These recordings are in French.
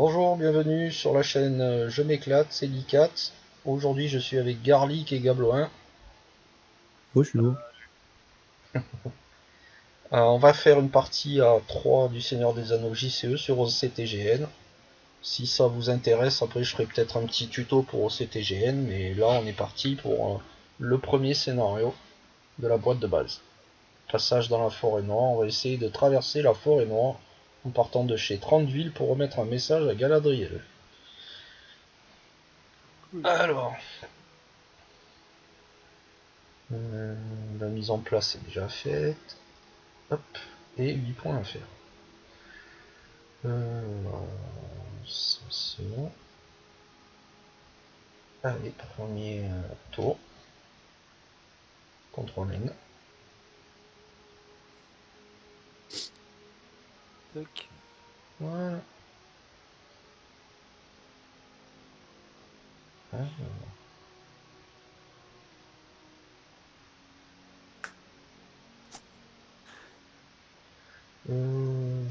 Bonjour, bienvenue sur la chaîne Je m'éclate, c'est Licat. Aujourd'hui je suis avec Garlic et Gabloin. Bonjour. On va faire une partie à 3 du Seigneur des Anneaux JCE sur OCTGN. Si ça vous intéresse, après je ferai peut-être un petit tuto pour OCTGN, mais là on est parti pour le premier scénario de la boîte de base. Passage dans la forêt noire, on va essayer de traverser la forêt noire en partant de chez Trenteville pour remettre un message à Galadriel. Cool. Alors, la mise en place est déjà faite. Hop, et 8 points à faire. Ça c'est bon. Allez, premier tour. CTRL N. Tac. Voilà.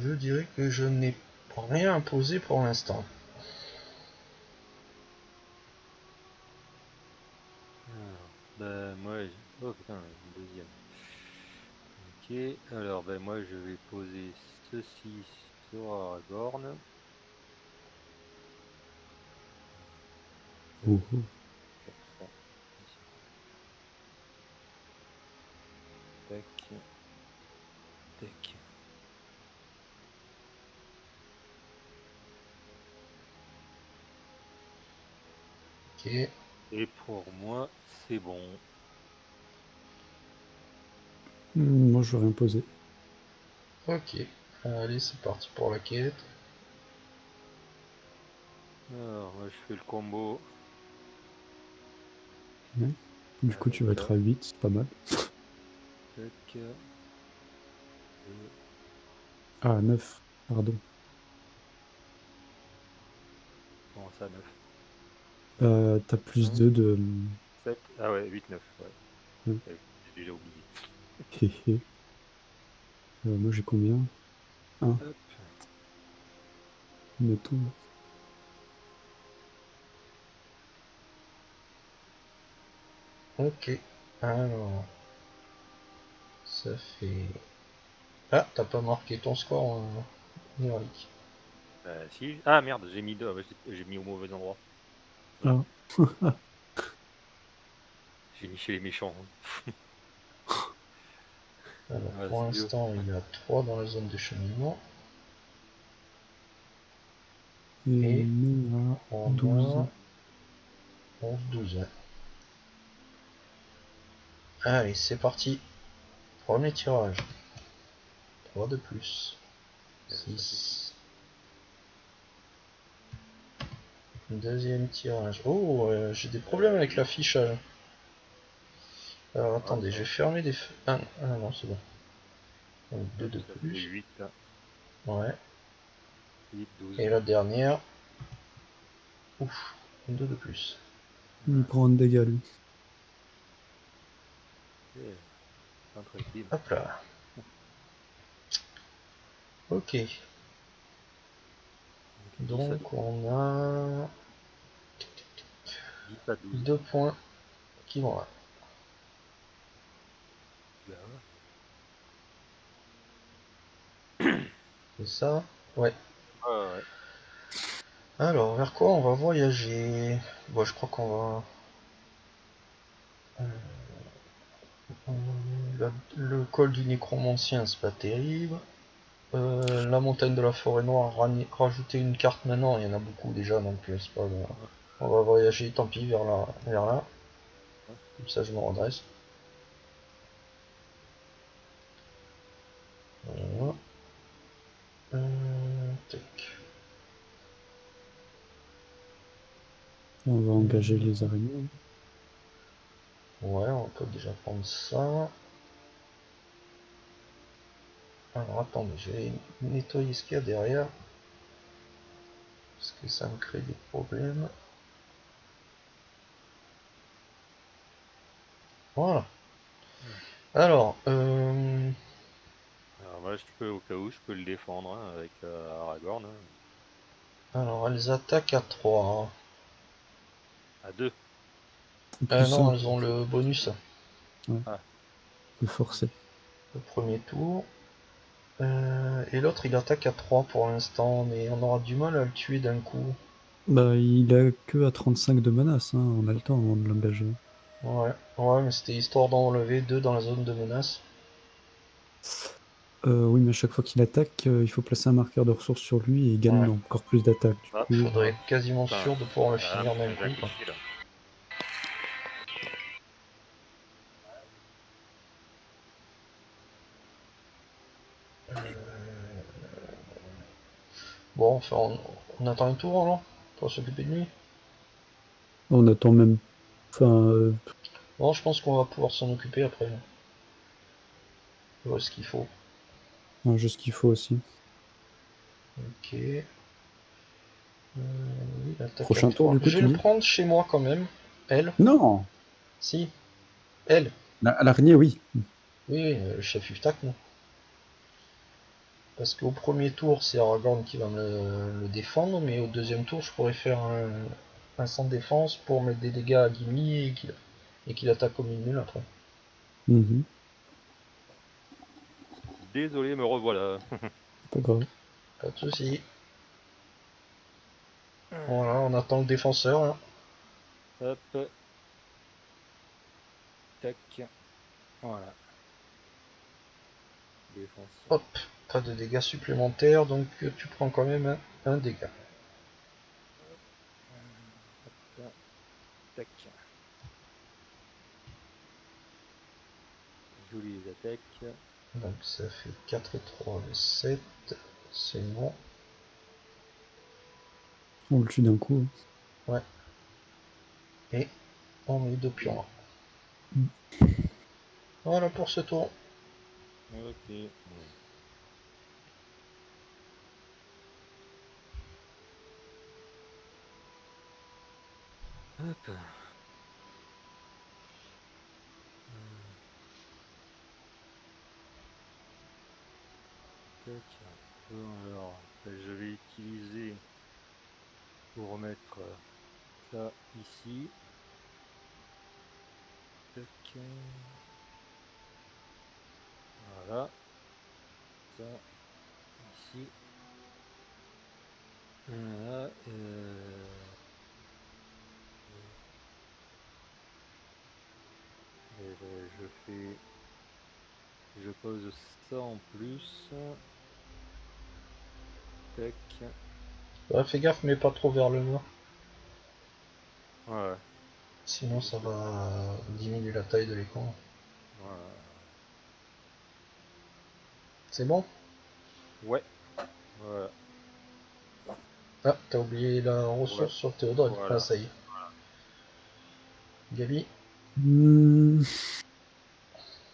Je dirais que je n'ai rien imposé pour l'instant. Alors, moi, oh putain, une deuxième. Ok, alors moi je vais poser ceci sur Aragorn. Deux, Oh, quatre, trois, ici. Tac, tac. Ok, Et pour moi, c'est bon. moi je vais rien poser. ok. Allez, c'est parti pour la quête. Alors, moi je fais le combo Ouais. Du coup, tu avec vas être à 8, c'est pas mal. tac, et Ah, 9, pardon. comment ça, 9. T'as plus 5, 2 de... 7, ah ouais, 8, 9, ouais. Ouais. J'ai déjà oublié. Hé, hé. Moi j'ai combien? 1, Hop. mettons. Ok. Alors, ça fait... Ah, t'as pas marqué ton score, Néralic. Si. Ah merde, j'ai mis deux, j'ai mis au mauvais endroit. Ah, J'ai mis chez les méchants. Alors, Ah, pour c'est mieux. l'instant, il y a 3 dans la zone de cheminement. et Et nous à on 12. a 11, 12. Allez, c'est parti. Premier tirage. 3 de plus. Ça fait 6. 6. Deuxième tirage. Oh, j'ai des problèmes avec 8. l'affichage. Alors Ah, attendez, ça je va. vais fermer des... Ah non, c'est bon. Donc 2 Hop, de ça fait plus. 8 là. Ouais. 8, Et 12. la dernière. Ouf. 2 de plus. Il prend un dégât, lui. Ok. Un truc, bim. Hop là. Ok. Donc 10 à 12. Donc on a 10 à 12. 2 points qui vont là. Là. C'est ça? Ouais. Ah ouais. Alors, vers quoi on va voyager? Bon, je crois qu'on va... Le col du nécromancien, c'est pas terrible. La montagne de la forêt noire, rajouter une carte maintenant, il y en a beaucoup déjà, donc c'est pas grave. Ouais, On va voyager, tant pis, vers là. ouais. Comme ça, je me redresse. Voilà. Ok. Tac. On va engager les araignées. Ouais, on peut déjà prendre ça. Alors, attendez, je vais nettoyer ce qu'il y a derrière. Parce que ça me crée des problèmes. Voilà. Ouais. Alors, Alors moi, je peux, au cas où, je peux le défendre hein, avec Aragorn. Hein. Alors, elles attaquent à 3. À 2. Plus Non, 5, elles ont le bonus. le forcé. Le premier tour. Et l'autre, il attaque à 3 pour l'instant, mais on aura du mal à le tuer d'un coup. Bah, il a que à 35 de menace, hein. On a le temps avant de l'engager. Ouais, mais c'était histoire d'enlever 2 dans la zone de menace. Oui, mais à chaque fois qu'il attaque, il faut placer un marqueur de ressources sur lui et il gagne Ouais. encore plus d'attaques. Du Ah, coup, Faudrait être quasiment putain, sûr de pouvoir le ah, finir d'un j'ai un coup, coup de quoi. fil. Bon, enfin, on attend un tour alors pour s'occuper de lui. on attend même. Enfin, Bon, je pense qu'on va pouvoir s'en occuper après. Je vois ce qu'il faut. juste ce qu'il faut aussi. Ok. Oui, attaque à Prochain tour, 3. du coup, Je vais tu le dis? prendre chez moi quand même. Elle. Non! Si. Elle. L'araignée, oui. Oui, le chef Uftak, non. Parce qu'au premier tour, c'est Aragorn qui va me le défendre, mais au deuxième tour, je pourrais faire un sans défense pour mettre des dégâts à Gimli et qu'il attaque comme une nulle après. Mhm. Désolé, me revoilà. Pas grave. Pas de soucis. Voilà, on attend le défenseur là. Hop. Tac. Voilà. Défense. Hop, pas de dégâts supplémentaires, donc tu prends quand même un dégât. Hop. Tac. Jolies attaques. Donc ça fait 4 et 3, 7. C'est bon. On le tue d'un coup. Ouais. Et on met 2 pions là. Mm. Voilà pour ce tour. Ok. Hop. Tac. Alors, je vais utiliser pour mettre ça ici. Tac. Voilà. Ça ici. Voilà. Et ben, je pose ça en plus. Tac. Ouais, fais gaffe, mais pas trop vers le mur. Ouais. Sinon ça va diminuer la taille de l'écran. Voilà. C'est bon? Ouais. Voilà. Ah, t'as oublié la Pour la... ressource sur Théodred. Ah, Voilà. ça y est. Gabi? Mm.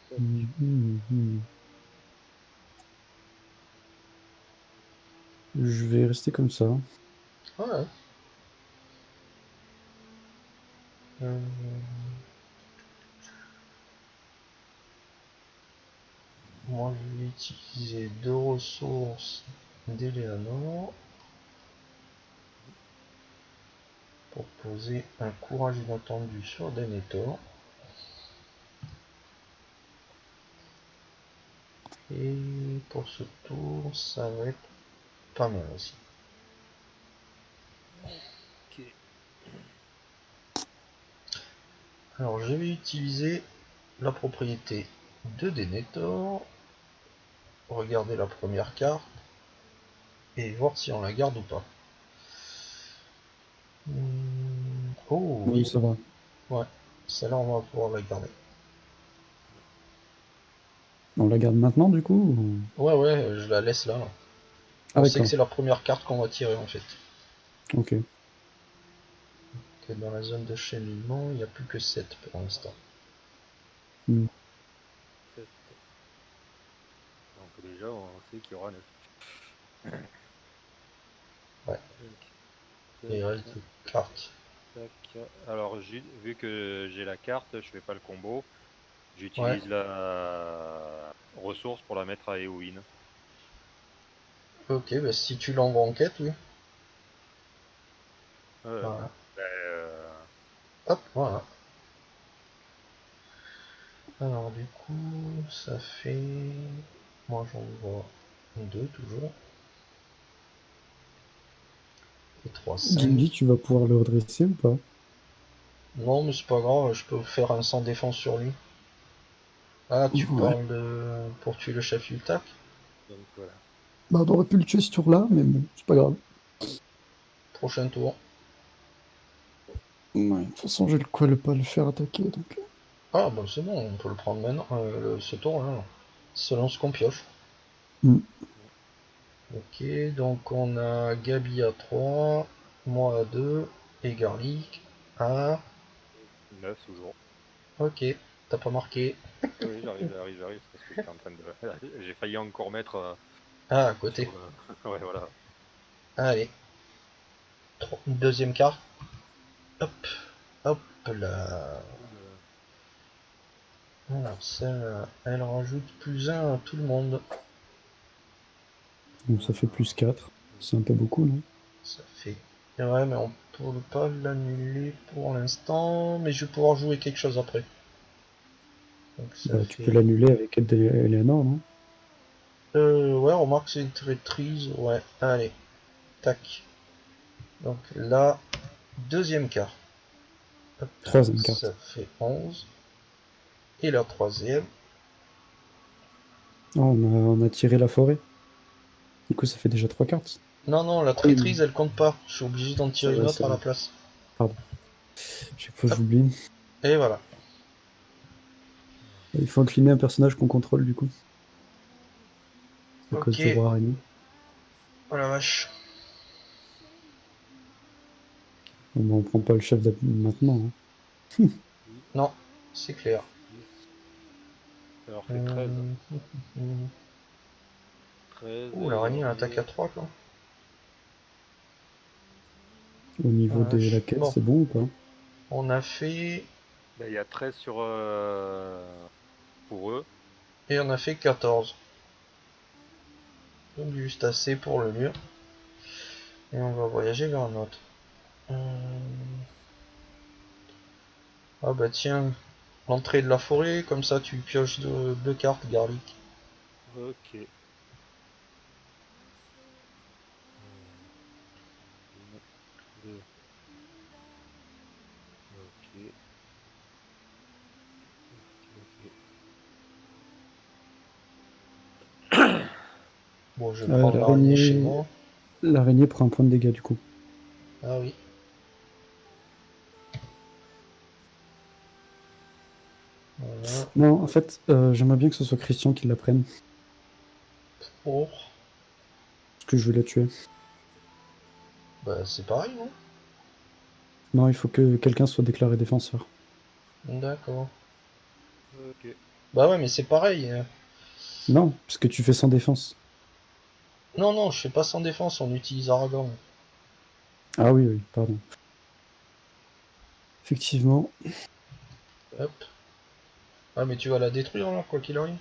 Tac. Mhm. Je vais rester comme ça. Ouais. Euh, Moi, je vais utiliser 2 ressources d'Eleanor pour poser un courage inattendu sur Denethor. Et pour ce tour, ça va être pas mal aussi. Ok. Alors, je vais utiliser la propriété de Denethor, regarder la première carte et voir si on la garde ou pas. Oh Oui, oui, ça va. ouais, celle-là on va pouvoir la garder. On la garde maintenant, du coup? Ouais, je la laisse là. Ah, On sait que d'accord. c'est la première carte qu'on va tirer en fait. Ok. Que dans la zone de cheminement, il n'y a plus que 7 pour l'instant. Mm. Donc déjà, on sait qu'il y aura 9. Ouais, Tac, il reste 2 cartes. tac. Alors, vu que j'ai la carte, je fais pas le combo. Ouais, J'utilise la ressource pour la mettre à Eowyn. ok, bah si tu l'envoies en quête, oui. Voilà. Ben, Hop, voilà. Alors du coup, ça fait... Moi j'en vois 2 toujours. Et 3, 5. Jinji, tu vas pouvoir le redresser ou pas? Non mais c'est pas grave, je peux faire un sans défense sur lui. Ah, tu Ouais. parles de... pour tuer le chef Yutak? donc voilà. Bah, on aurait pu le tuer ce tour-là, mais bon, c'est pas grave. Prochain tour. Ouais, de toute façon, j'ai le quoi le pas le faire attaquer, donc... Ah bah c'est bon, on peut le prendre maintenant, ce tour là. Selon ce qu'on pioche. Hmm. Ok, donc on a Gabi à 3, moi à 2 et Garlic à... 9 toujours. Ok, t'as pas marqué. Oui, j'arrive, c'est parce que j'étais en train de. J'ai failli encore mettre Ah, à sur côté. le. Ouais, voilà. Allez, deuxième carte. Hop, hop là. Euh, Alors ça, elle rajoute +1 à tout le monde. Donc ça fait +4. C'est un peu beaucoup, non? Ça fait... Ouais, mais on peut pas l'annuler pour l'instant, mais je vais pouvoir jouer quelque chose après. Donc ça Bah, tu peux fait... l'annuler avec aide d'Eleanor, non? Ouais, remarque, c'est une traîtrise. Ouais, allez, tac. Donc là, deuxième carte. Hop, Troisième ça carte. fait 11. Et la troisième. Ah, on a tiré la forêt. Du coup, ça fait déjà 3 cartes. Non, non, la Ah oui, traîtrise, elle compte pas. Je suis obligé d'en c'est tirer une vrai, autre c'est à la vrai. place. Pardon. Chaque fois, Hop, j'oublie. et voilà. Il faut incliner un personnage qu'on contrôle, du coup. À cause Ok, du roi araignée. oh la vache. Bon, bah, on prend pas le chef maintenant, hein. Non, c'est clair. 10. Ça leur fait 13. Euh... 13 Ouh, et l'araignée elle attaque l'araignée. à 3 quoi. Au Oh niveau la de la vache. caisse, Bon, c'est bon ou pas? on a fait... Ben, il y a 13 sur. Pour eux. Et on a fait 14. Donc juste assez pour le mur. Et on va voyager vers un autre. Ah bah tiens, l'entrée de la forêt, comme ça tu pioches deux cartes garlic. Ok. 1, 2. Ok. Ok. Bon, je vais prendre l'araignée chez moi. L'araignée prend un point de dégâts, du coup. Ah oui. Voilà. Non, en fait, j'aimerais bien que ce soit Christian qui la prenne. Pour... Parce que je veux la tuer. Bah c'est pareil, non? Non, il faut que quelqu'un soit déclaré défenseur. D'accord. Ok. Bah ouais, mais c'est pareil. Non, parce que tu fais sans défense. Non, non, je fais pas sans défense, on utilise Aragorn. Ah oui, oui, pardon. Effectivement, Hop. Ah mais tu vas la détruire là, quoi qu'il arrive.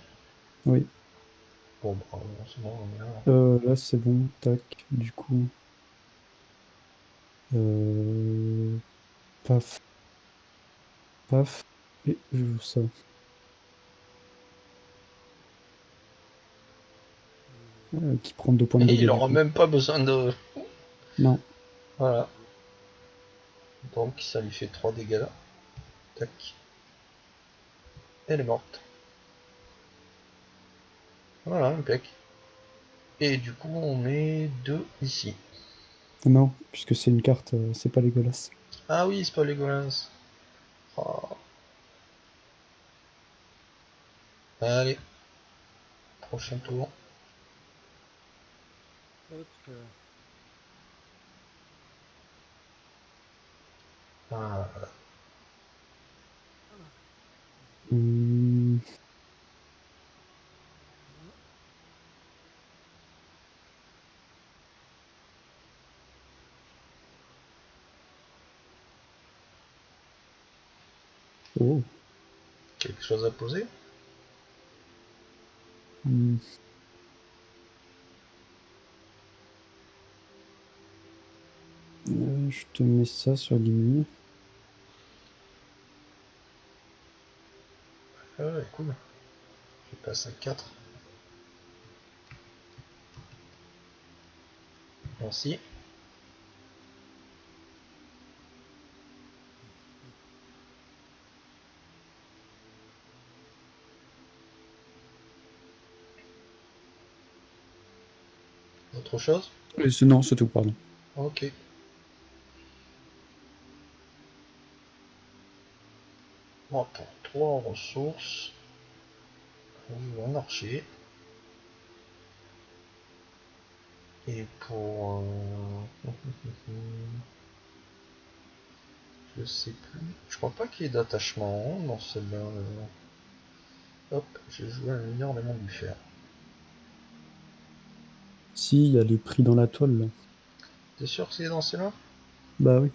oui. Bon, bah c'est bon, on est là. Là, c'est bon, tac. Du coup, euh, paf, paf, et je joue ça. Qui prend 2 points de Et dégâts, il du aura coup. même pas besoin de... Non. Voilà. Donc ça lui fait 3 dégâts là. Tac. Elle est morte. Voilà, impec. Et du coup, on met 2 ici. Non, puisque c'est une carte, c'est pas Legolas. Ah oui, c'est pas Legolas. Oh. Allez, prochain tour. Hop. Ah, Hum, oh. quelque chose à poser? Hum, Je te mets ça sur Gimli. Ah ouais, cool. Je passe à 4. Merci. Autre chose? Non, c'est tout, pardon. Ok. Bon, pour 3 ressources, un archer. Et pour... je sais plus. Je crois pas qu'il y ait d'attachement dans celle-là. Hop, j'ai joué un énormément du fer. Si, il y a les prix dans la toile, là. T'es sûr que c'est dans celle-là? Bah oui.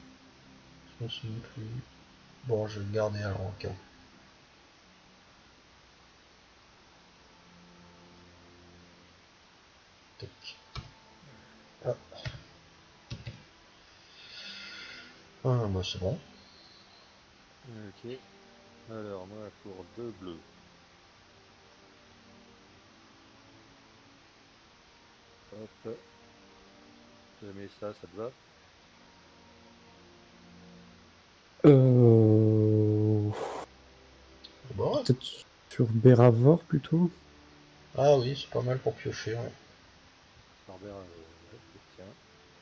Je me souviens plus. Bon, je vais le garder alors en cas. Tac. Ah. Ah, bah c'est bon. Ok. Alors, moi, pour 2 bleus. Hop. Je mets ça, ça te va? Bon, ouais. Peut-être sur Béravor, plutôt. Ah oui, c'est pas mal pour piocher. Ouais. Norbert, tiens.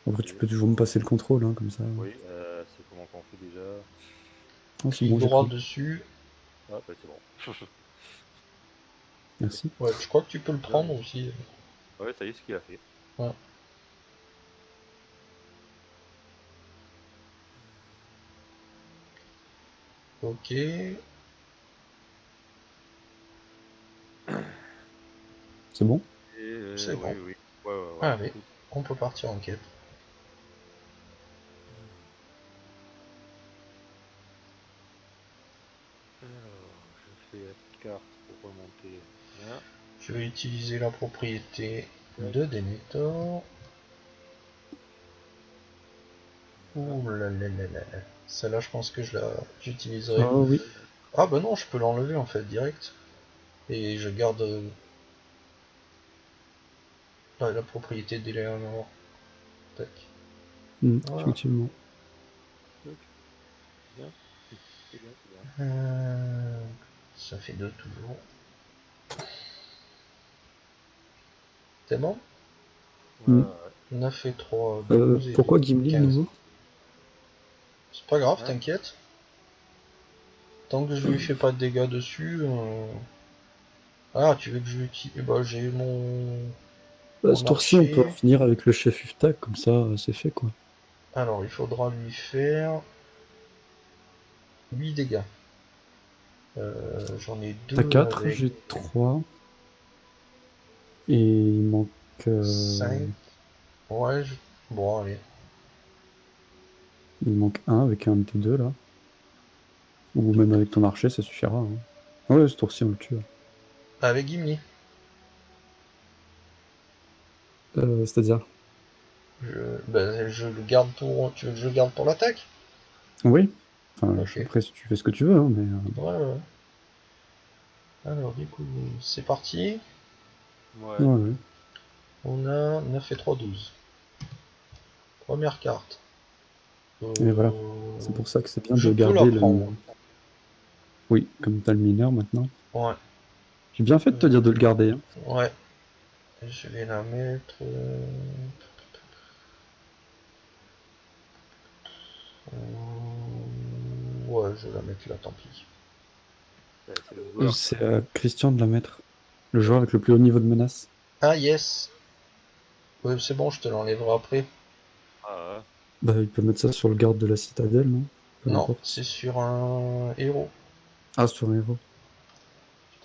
En vrai, tu Et- peux toujours me passer le contrôle, hein, comme ça. Oui, c'est comment qu'on fait déjà? Oh, c'est Clic bon, j'ai droit pris. dessus. Ah, bah c'est bon. Merci. Ouais, je crois que tu peux le Non, prendre aussi. ouais, ça y est, ce qu'il a fait. Ouais. Ok. C'est bon? Et C'est oui, bon. oui. Ouais, ouais, ouais. Allez, Tout. on peut partir en quête. Alors, je fais la carte pour remonter. Bien. Je vais utiliser la propriété Tac. de Denethor. Voilà. Ouh là là là là là. Celle-là, je pense que j'utiliserai. Oh oui. Ah bah non, je peux l'enlever en fait direct. Et je garde la propriété d'Eleanor. Tac. Voilà. Effectivement. Tac. Bien. C'est bien, c'est bien. Ça fait 2 toujours. C'est bon? Ouais, Mm. ouais. 9 et 3, 12 et Pourquoi Gimli de 15. nouveau? C'est pas grave, Hein? t'inquiète. Tant que je lui fais pas de dégâts dessus. Ah, tu veux que je l'utilise? Bah, j'ai Bah, mon ce tour-ci, on peut en archer. finir avec le chef Uftak, comme ça, c'est fait, quoi. Alors, il faudra lui faire 8 dégâts. J'en ai T'as 2 4, avec j'ai 3. Et il manque... 5. Ouais, bon, allez. il manque un avec un de tes deux, là. Ou même avec ton archer, ça suffira, hein. Ouais, ce tour-ci, on le tue. Avec Gimli. C'est-à-dire? Ben, je le garde pour. Tu veux que je le garde pour l'attaque? Oui. Enfin, Ok. après, si tu fais ce que tu veux, hein, mais... Ouais, ouais. Alors, du coup, c'est parti. Ouais. ouais, ouais. On a 9 et 3, 12. Première carte. Et voilà. Euh, C'est pour ça que c'est bien Je de peux la garder le... prendre. Oui, comme t'as le mineur, maintenant. Ouais. J'ai bien fait de te dire de le garder, hein. Ouais. Je vais la mettre. Ouais, je vais la mettre là, tant pis. C'est le joueur. C'est à Christian de la mettre. Le joueur avec le plus haut niveau de menace. Ah, yes. Ouais, c'est bon, je te l'enlèverai après. Ah, Bah, il peut mettre ça sur le garde de la citadelle, non? Peu Non, importe. c'est sur un héros. Ah, sur un héros.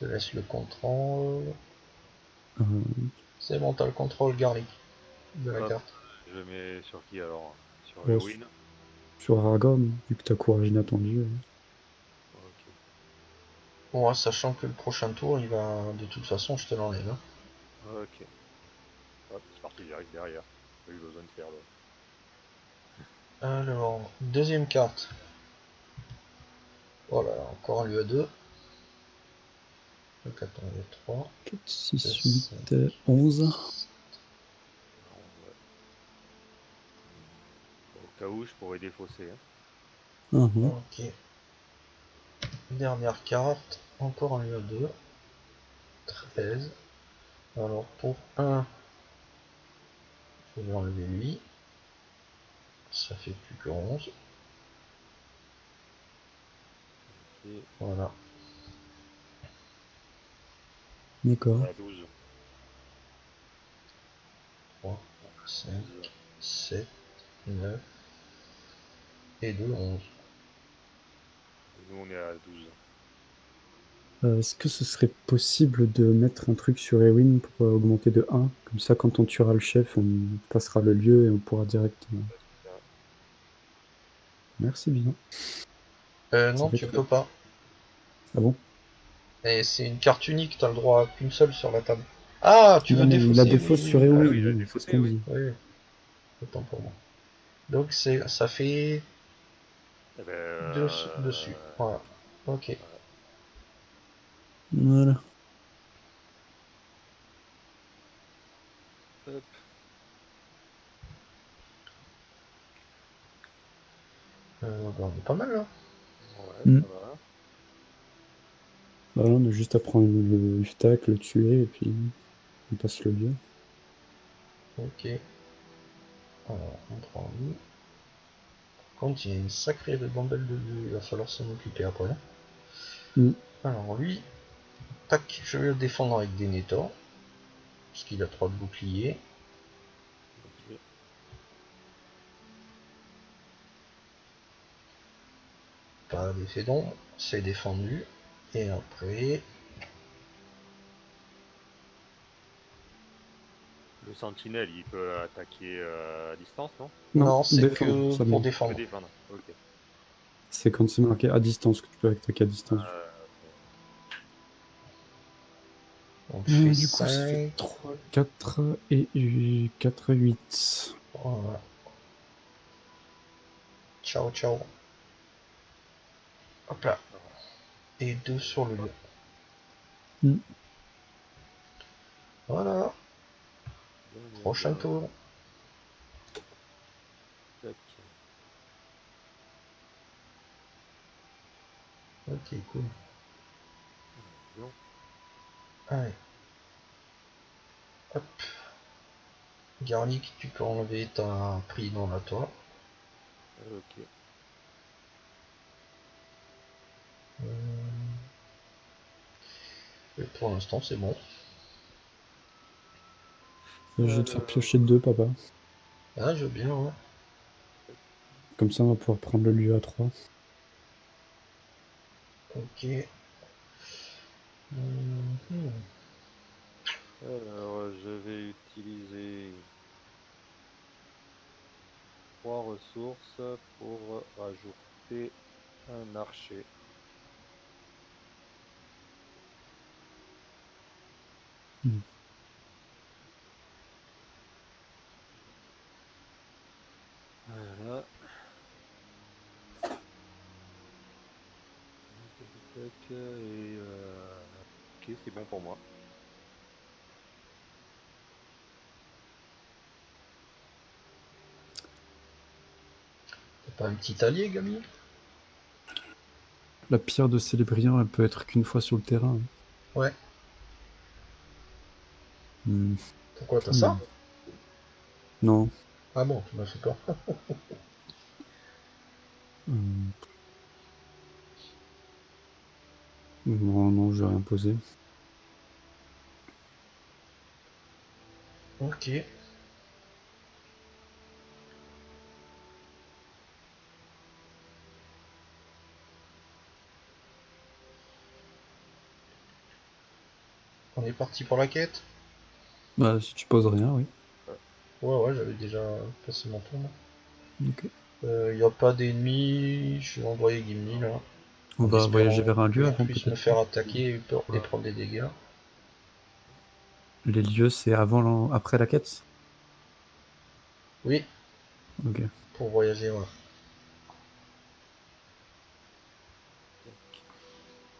Je te laisse le contrôle. Euh, C'est bon, t'as le contrôle garlic de la hop. carte. Je mets sur qui alors? Sur bon, Eowyn? sur Aragorn, vu que t'as courage inattendu. Ok. Bon, sachant que le prochain tour, il va. De toute façon, je te l'enlève. Hein. Ok. Hop, c'est parti, j'arrive derrière. Pas eu besoin de faire le. Alors, deuxième carte. Voilà, encore un lieu à 2. Donc attends, il y a 3. 4, 6, 5. 8, 11. Ouais. Au cas où, je pourrais défausser. Hein. Mhm. Ok. Dernière carte. Encore un lieu à 2. 13. Alors pour 1, je vais enlever lui. Ça fait plus que 11. Ok. Voilà. D'accord. 12. 3, 5, 12. 7, 9 et 2, 11. Nous, on est à 12. Est-ce que ce serait possible de mettre un truc sur Ewin pour augmenter de 1? Comme ça, quand on tuera le chef, on passera le lieu et on pourra direct. Merci bien. Ça Non, fait tu très. peux pas. Ah bon? Et c'est une carte unique, t'as le droit à qu'une seule sur la table. Ah, tu veux Non, il a défausser? des Oui, fausses oui, sur oui. Ah Ewin, oui, il a oui, c'est ce défaussé, qu'on oui. dit. Oui, autant pour moi. Donc ça fait Eh ben, 2 dessus. Voilà. Ok. Voilà. hop. On est pas mal là. Ouais, Mm. ça va. Voilà, on a juste à prendre le Iftak, le tuer, et puis on passe le lieu. Ok. Alors, on prend lui. Par contre, il y a une sacrée ribambelle de lieux. Il va falloir s'en occuper après. Mm. Alors lui, tac, je vais le défendre avec des Netors. Parce qu'il a 3 de bouclier. Ok. Pas d'effet d'ombre. C'est défendu. Et après, Le sentinelle, il peut attaquer à distance, non? Non, non, c'est défendre que pour seulement. Il peut défendre. défendre. Ok. C'est quand c'est marqué à distance que tu peux attaquer à distance. Donc je fais Du coup, ça fait 5. 3, 4 et 4, 8. Voilà. Ciao, ciao. Hop là. Et 2 sur le lieu. Mm. Voilà. Bien, bien, Prochain bien. tour. Tac. Ok, cool. Bien. Allez. Hop. Garlic, tu peux enlever ta prix dans la toi. Ok. Et pour l'instant, c'est bon. Je vais te faire piocher 2, papa. Ah, je veux bien, ouais. Comme ça, on va pouvoir prendre le lieu à 3. Ok. Mhm. Alors, je vais utiliser 3 ressources pour rajouter un archer. Mm. Voilà. Tac, et ok, c'est bon pour moi. T'as pas un petit allié, Gamy? La pierre de Célébriand, elle peut être qu'une fois sur le terrain. Ouais. Mm. Pourquoi t'as Mm. ça? Non. Ah bon, tu m'as fait peur. Mm. Non, non, je vais rien poser. Ok. On est parti pour la quête? Bah, si tu poses rien, oui. Ouais, ouais, j'avais déjà passé mon tour. Ok. Y a pas d'ennemis, je vais envoyer Gimli là, On en va voyager espérant vers un que lieu je avant, puisse me peut-être. faire attaquer et prendre des dégâts. Les lieux, c'est après la quête? Oui, Ok. pour voyager, ouais.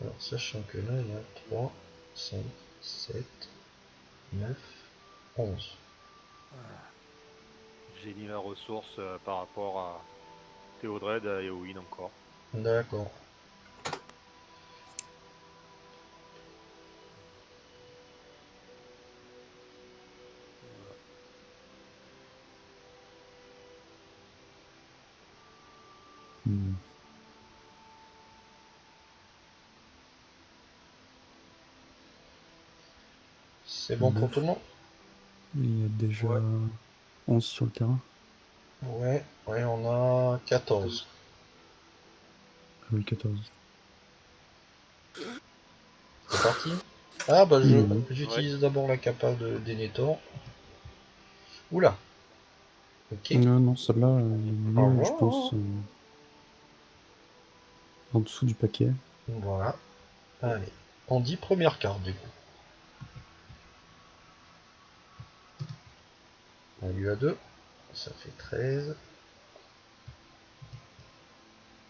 Alors, sachant que là, il y a 3, 5, 7, 9, 11. J'ai mis la ressource par rapport à Théodred et Eowyn encore. D'accord. Hmm. C'est bon pour tout le monde? Il y a déjà Ouais. 11 sur le terrain. Ouais, on a 14. Ah oui, 14. C'est parti? Ah bah Mhm. Ouais. j'utilise d'abord la capa de Denethor. Oula. Ok. Non, celle-là, elle est Au mieux, je pense, revoir. en dessous du paquet. Voilà. Allez. On dit première carte du coup. On lui a 2. Ça fait 13.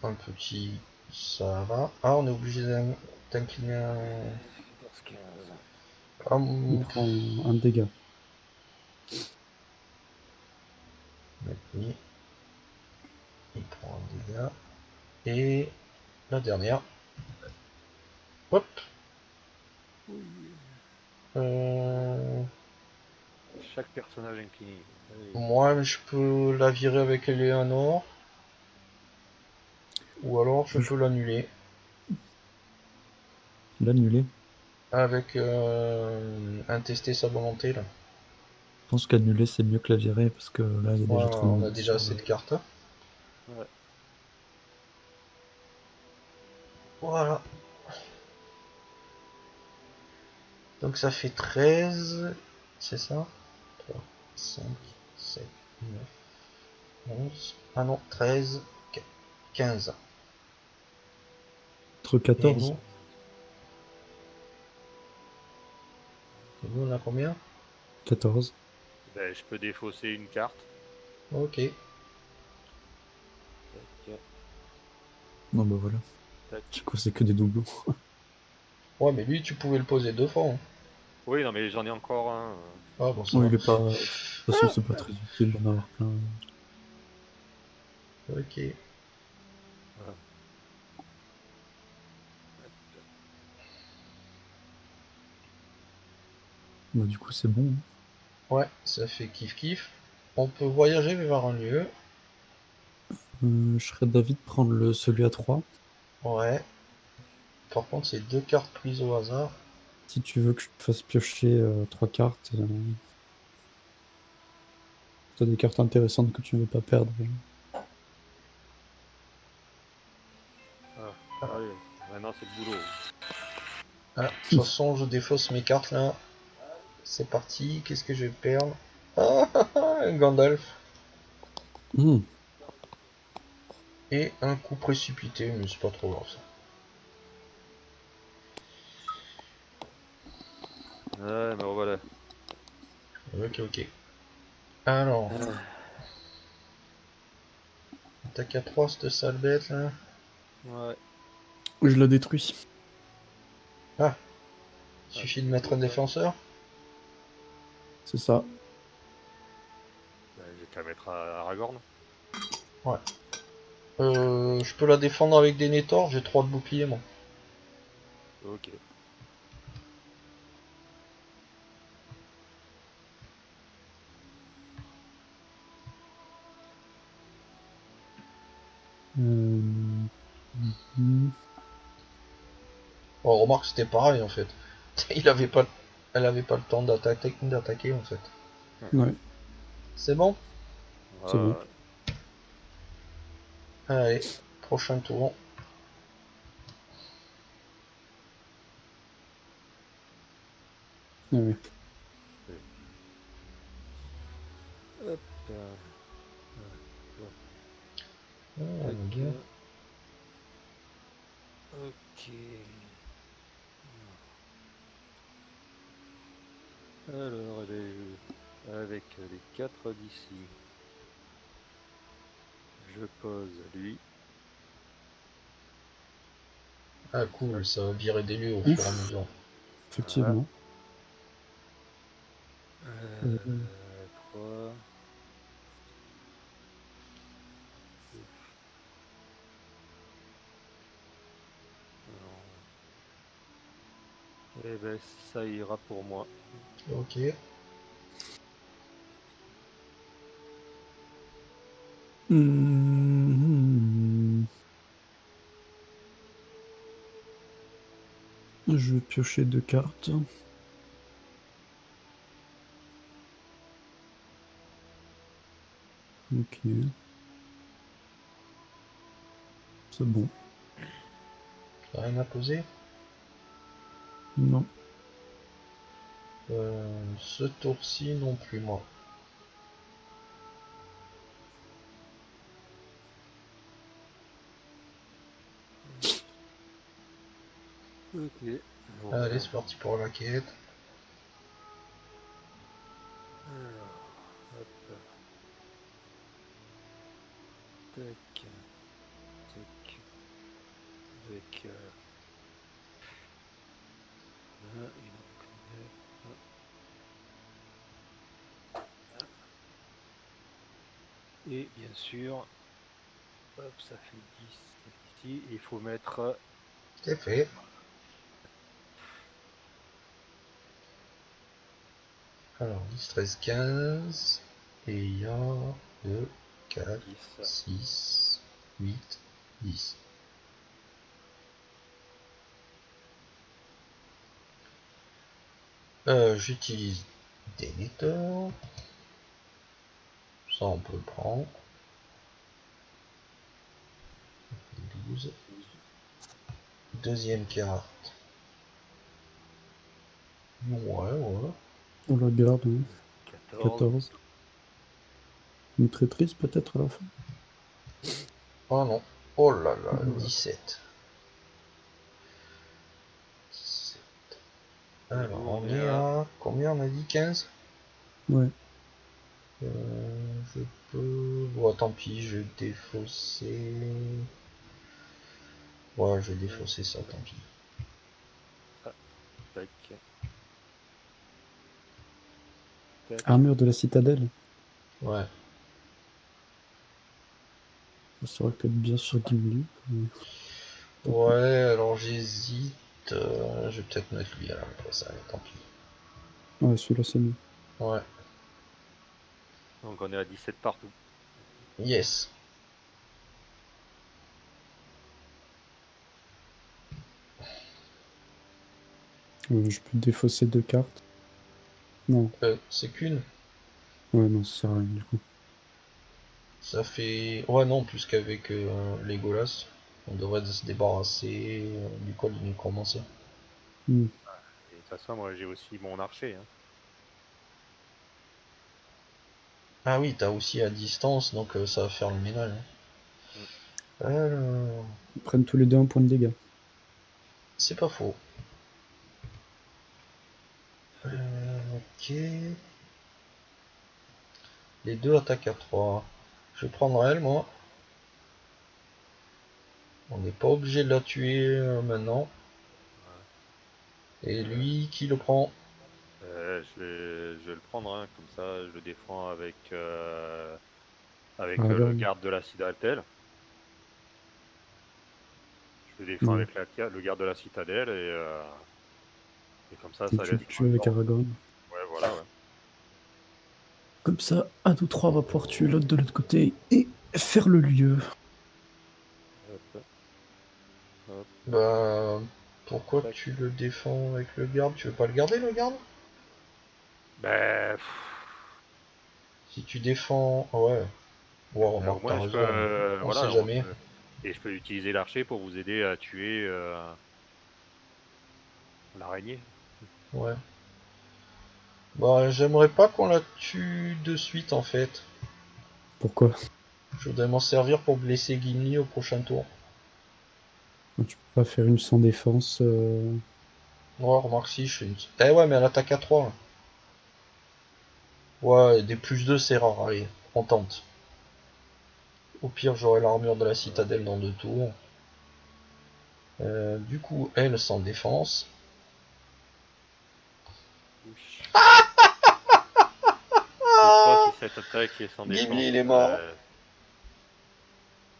Un petit. Ça va. Ah, on est obligé d'incliner un. 14-15. Il Un. prend un dégât. Oui. Il prend un dégât. Et la dernière. Hop. Euh, Chaque personnage incliné. Allez. Moi, je peux la virer avec Eleanor. Ou alors, je Je peux l'annuler. l'annuler. Avec un tester sa volonté là. Je pense qu'annuler, c'est mieux que la virer, parce que là, il y a Ouais, déjà trop de on a monde déjà sur assez le... de cartes. Ouais. Voilà. Donc ça fait 13. C'est ça? 3, 5, 7, 9, 11. Ah non, 13, 15. Entre Et 14. nous? Et nous, on a combien? 14. Ben, je peux défausser une carte. Ok. Tac, Non, bah voilà. tac. Je crois que c'est que des doublons. Ouais, mais lui, tu pouvais le poser 2 fois, hein. Oui, non, mais j'en ai encore un. Ah bon, ça Oui, va. il est pas... De toute façon, c'est pas très utile d'en avoir plein. Ok. Voilà. Bah, du coup, c'est bon. Ouais, ça fait kiff kiff. On peut voyager vers un lieu. Je serais d'avis de prendre celui à 3. Ouais. Par contre, c'est 2 cartes prises au hasard. Si tu veux que je te fasse piocher 3 cartes, t'as des cartes intéressantes que tu ne veux pas perdre. Ah, allez. Maintenant, c'est le boulot. Ah, de toute façon, je défausse mes cartes là. C'est parti. Qu'est-ce que je vais perdre? Ah, un Gandalf. Hmm. Et un coup précipité, mais c'est pas trop grave ça. Ouais, mais voilà. Ok, ok. Alors, attaque à 3, cette sale bête là. Ouais. Je la détruis. Ah, il Ah, suffit de c'est mettre beau un ça. défenseur. C'est ça. Ben, j'ai qu'à mettre Aragorn. Ouais. Je peux la défendre avec des Nétors, j'ai 3 de bouclier moi. Ok. Euh, mhm. Bon, remarque, c'était pareil en fait. Il avait pas, Elle avait pas le temps d'attaquer en fait. Ouais, C'est bon? c'est bon. Ouais. Allez, prochain tour. Ah ouais. Hop. Ah, Tac. bien. Ok. Alors, avec les 4 d'ici. Je pose lui. Ah cool, ça va virer des lieux au Ouf. fur et à mesure. Effectivement. Euh, 3. Eh ben, ça ira pour moi. Ok. Je vais piocher 2 cartes. Ok. C'est bon. Rien à poser. Non. Ce tour-ci non plus, moi. Ok. Bon, Allez, c'est parti pour la quête. alors, hop. Tac. Tac. Avec. Là, il en connaît. Et bien sûr, hop, ça fait 10 ici. Il faut mettre. C'est fait. Alors, 10, 13, 15. Et il y a 2, 4, 10. 6, 8, 10. J'utilise Deleter. Ça, on peut le prendre. 12. Deuxième carte. Ouais. On la garde. Hein. 14. 14. Une traîtrise peut-être à la fin. Oh non. Oh là là, Voilà. 17. 17. Et Alors, nous, on on est est à. à combien on a dit 15. Ouais. Je peux. Bon, tant pis, je vais défausser. Ouais, je vais défausser ça, tant pis. Tac. Tac. Armure de la citadelle. Ouais. Ça aurait pu être bien sur Gimli. Mais... Ouais, alors j'hésite. Je vais peut-être mettre lui à la place, allez, tant pis. Ouais, celui-là c'est mieux. Ouais. Donc on est à 17 partout. Yes. Je peux défausser 2 cartes. Non. C'est qu'une. Ouais, non, ça sert à rien du coup. Ça fait. Ouais, non, plus qu'avec Legolas. On devrait se débarrasser du col du nécromancer. Et de toute façon, moi j'ai aussi mon archer. Hein. Ah oui, t'as aussi à distance, donc ça va faire le ménage. Mm. Alors. Ils prennent tous les deux un point de dégâts. C'est pas faux. Ok. Les deux attaquent à 3. Je vais prendre elle, moi. On n'est pas obligé de la tuer maintenant. Et lui, qui le prend? Je vais le prendre, hein, comme ça je le défends avec le Aragorn. garde de la citadelle. Je le défends Ouais. avec le garde de la citadelle et comme ça Et tu laisse le pas tues le avec temps. Aragorn. Ouais, voilà, ouais. Comme ça, un ou trois va pouvoir tuer l'autre de l'autre côté et faire le lieu. Hop, hop, Bah, pourquoi tac. tu le défends avec le garde? Tu veux pas le garder, le garde? Ben, Si tu défends... Ouais. Ouais, au remarque, t'as moins je peux, raison. On sait voilà, moi, jamais. et je peux utiliser l'archer pour vous aider à tuer l'araignée. Ouais. Bah, j'aimerais pas qu'on la tue de suite, en fait. Pourquoi? Je voudrais m'en servir pour blesser Gimli au prochain tour. Tu peux pas faire une sans défense. Ouais, remarque si, je fais une... Eh ouais, mais elle attaque à 3. Là. Ouais, des plus 2 c'est rare, allez, on tente. Au pire, j'aurai l'armure de la citadelle dans 2 tours. Du coup, elle sans défense. Ouch. Je sais pas si cette attaque est sans défense. Gimli, il est mort.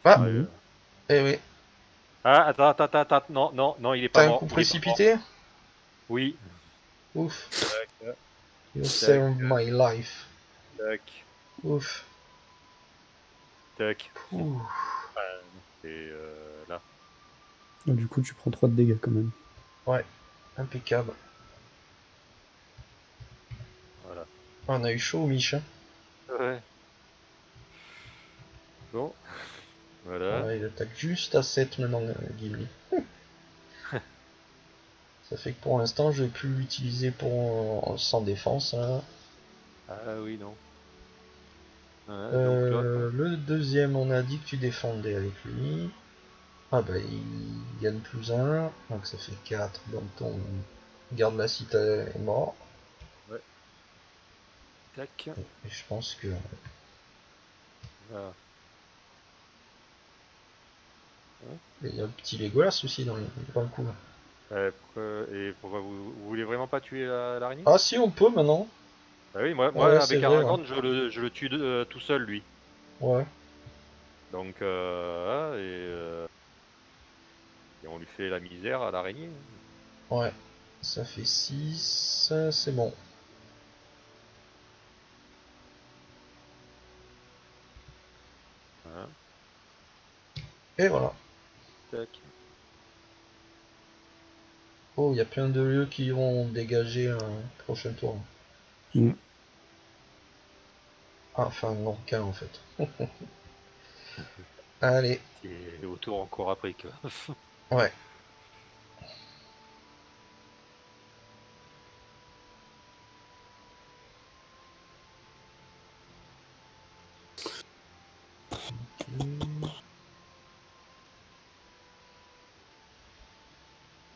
Ça Ah, arrive. eh oui. Ah, attends, non, il est pas T'as un mort. coup Il est pas mort. précipité? Oui. Ouf. Tac, You Tac. saved my life. tac, Ouf. tac. Ouh. Et là. Ah, du coup, tu prends 3 de dégâts quand même. Ouais, impeccable. Voilà. Ah, on a eu chaud, Mich. Hein. Ouais. Bon. Voilà. Ouais, il attaque juste à 7 maintenant, Gimli. Ça fait que pour l'instant, je vais plus l'utiliser pour sans défense. Hein. Ah oui, non. Donc l'autre. Le deuxième, on a dit que tu défendais avec lui. Ah bah il gagne +1, donc ça fait 4. Donc ton garde la citadelle est mort. Ouais. Tac. Et je pense que... Voilà. Il y a le petit Legolas aussi dans le coup. Pourquoi vous voulez vraiment pas tuer l'araignée? Ah si, on peut maintenant. Bah oui, Ah moi ouais, c'est avec vrai. Ouais. Aragorn, je le tue tout seul, lui. Ouais. Donc, et on lui fait la misère à l'araignée. Ouais. Ça fait 6. C'est bon. Hein, Et voilà. tac. Oh, il y a plein de lieux qui vont dégager un prochain tour. Mm. Ah, enfin, non, qu'un en fait. Allez. C'est autour encore après que. Ouais.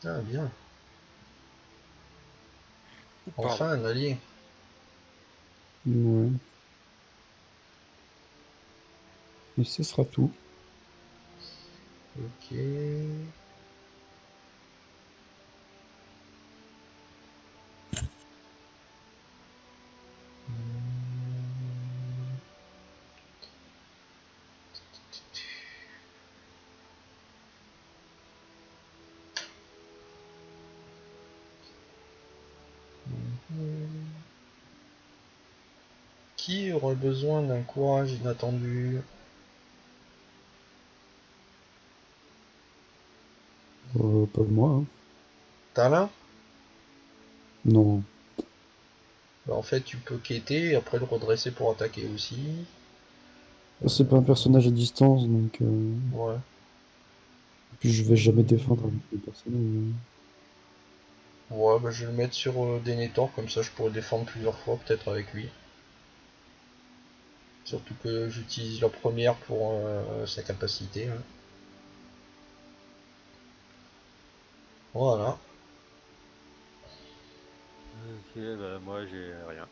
Ah, bien. Enfin, un allié. Ouais. Et ce sera tout. Ok. Qui aurait besoin d'un courage inattendu? Pas moi, hein. Talin? Non. Bah, en fait, tu peux quêter et après le redresser pour attaquer aussi. C'est pas un personnage à distance, donc... Ouais. Puis je vais jamais défendre avec les personnages. Ouais, bah, je vais le mettre sur Denethor, comme ça je pourrais défendre plusieurs fois, peut-être avec lui. Surtout que j'utilise la première pour sa capacité. Hein. Voilà. Ok, bah moi j'ai rien.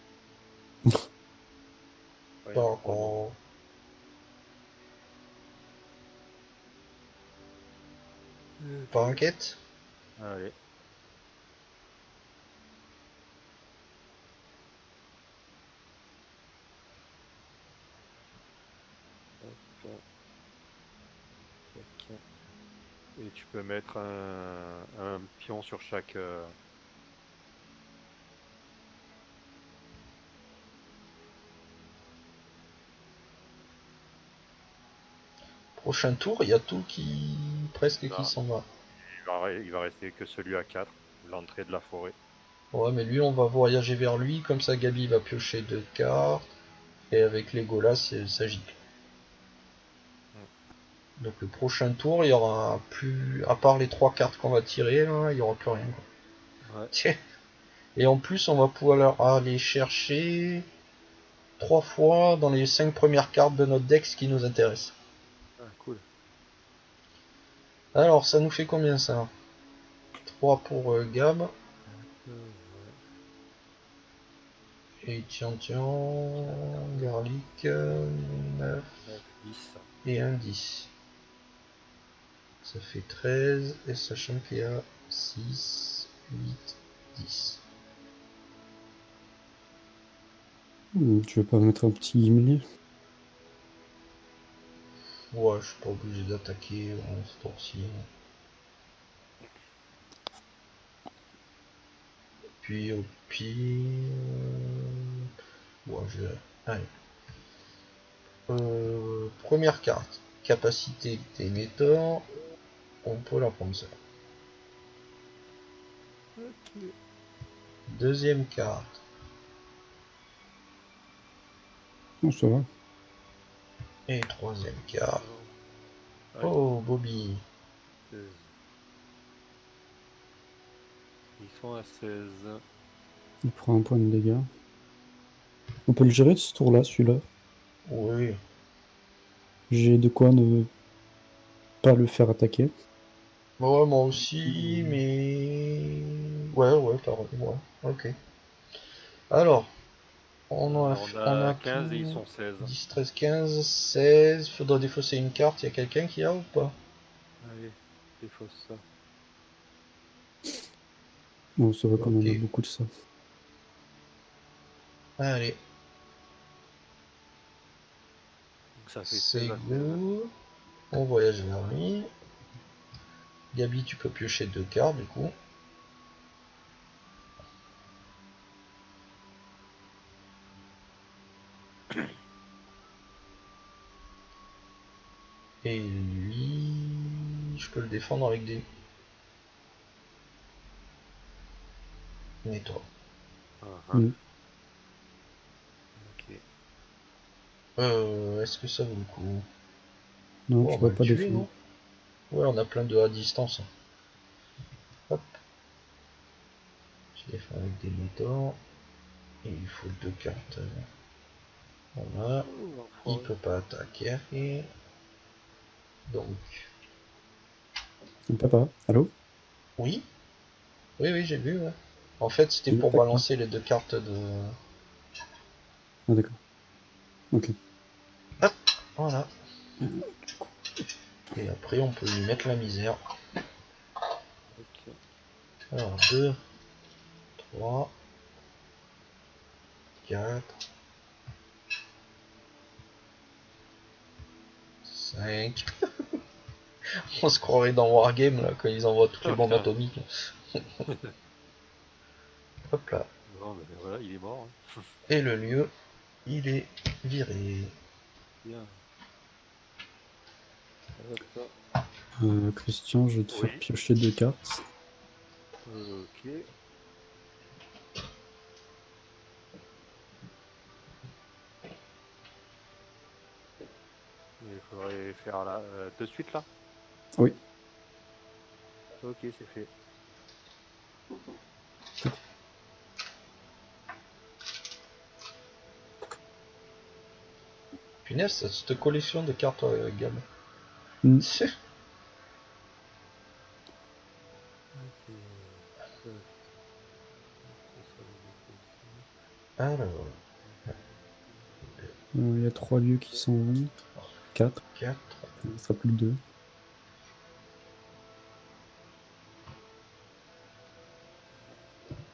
Pas Rien pour le moment. encore. Pas Ok. inquiète. Allez. Hop, tac. Et tu peux mettre un pion sur chaque. Prochain tour, il y a tout qui... presque qui Non, s'en va. il va rester que celui à 4, l'entrée de la forêt. Ouais, mais lui, on va voyager vers lui, comme ça Gabi va piocher 2 cartes, et avec Legolas, ça gicle. Donc le prochain tour, il y aura plus... à part les 3 cartes qu'on va tirer, là, il y aura plus rien. Quoi. Ouais. Tiens. Et en plus, on va pouvoir aller chercher 3 fois dans les 5 premières cartes de notre deck ce qui nous intéresse. Ah, cool. Alors, ça nous fait combien ça? 3 pour Gab. Ouais. Et tiens, garlic, 9. 9, 10. et un 10. Ça fait 13, et sachant qu'il y a 6, 8, 10. Tu veux pas mettre un petit Gimli? Ouais, je suis pas obligé d'attaquer en ce tour-ci. Puis au pire... Bon, je vais... Allez. Première carte. Capacité d'émetteur. On peut la prendre ça. Ok. Deuxième carte. Non, ça va. Et troisième carte. Allez, Oh, Bobby. 16. Ils sont à 16. Il prend un point de dégâts. On peut le gérer ce tour-là, celui-là. Oui. J'ai de quoi ne pas le faire attaquer. Ouais, moi aussi, mais... Ouais, pareil, ouais. Ok. Alors, Alors, on on a a 15 et ils tout... sont 16. 10, 13, 15, 16. Faudra défausser une carte. Il y a quelqu'un qui a ou pas? Allez, défausse ça. Bon, c'est vrai qu'on en a Ok. beaucoup de ça. Allez. Donc ça fait C'est 16 à 16. go. On voyage vers lui. Gabi, tu peux piocher 2 cartes du coup. Et lui, je peux le défendre avec des... Nettoie. Mm. Ok. Est-ce que ça vaut le coup? Non, Oh, tu on va vas le pas tuer, défendre. non? Ouais, on a plein de à distance. Hop. Je défends avec des métaux. Et il faut 2 cartes. Voilà. Oh, Il l'enfoiré. peut pas attaquer. Donc, Papa, allô? oui. Oui, j'ai vu, ouais. En fait, c'était Il pour attaque pas. balancer les 2 cartes de... Ah, d'accord. Ok. Hop, voilà. Et après, on peut lui mettre la misère. Ok. Alors, 2, 3, 4, 5. On se croirait dans Wargame, là, quand ils envoient toutes les Oh bombes putain. atomiques. Hop là. Bon, ben voilà, il est mort. Hein. Et le lieu, il est viré. Bien. Hop. Christian, je vais te faire Oui. piocher 2 cartes. Ok. Il faudrait faire là, de suite là. Oui. Ok, c'est fait. Punaise, cette collection de cartes Gab. Mm. Ok. Ça, Alors, Il y a 3 lieux qui s'en vont. 4. 4. Il ne sera plus que 2.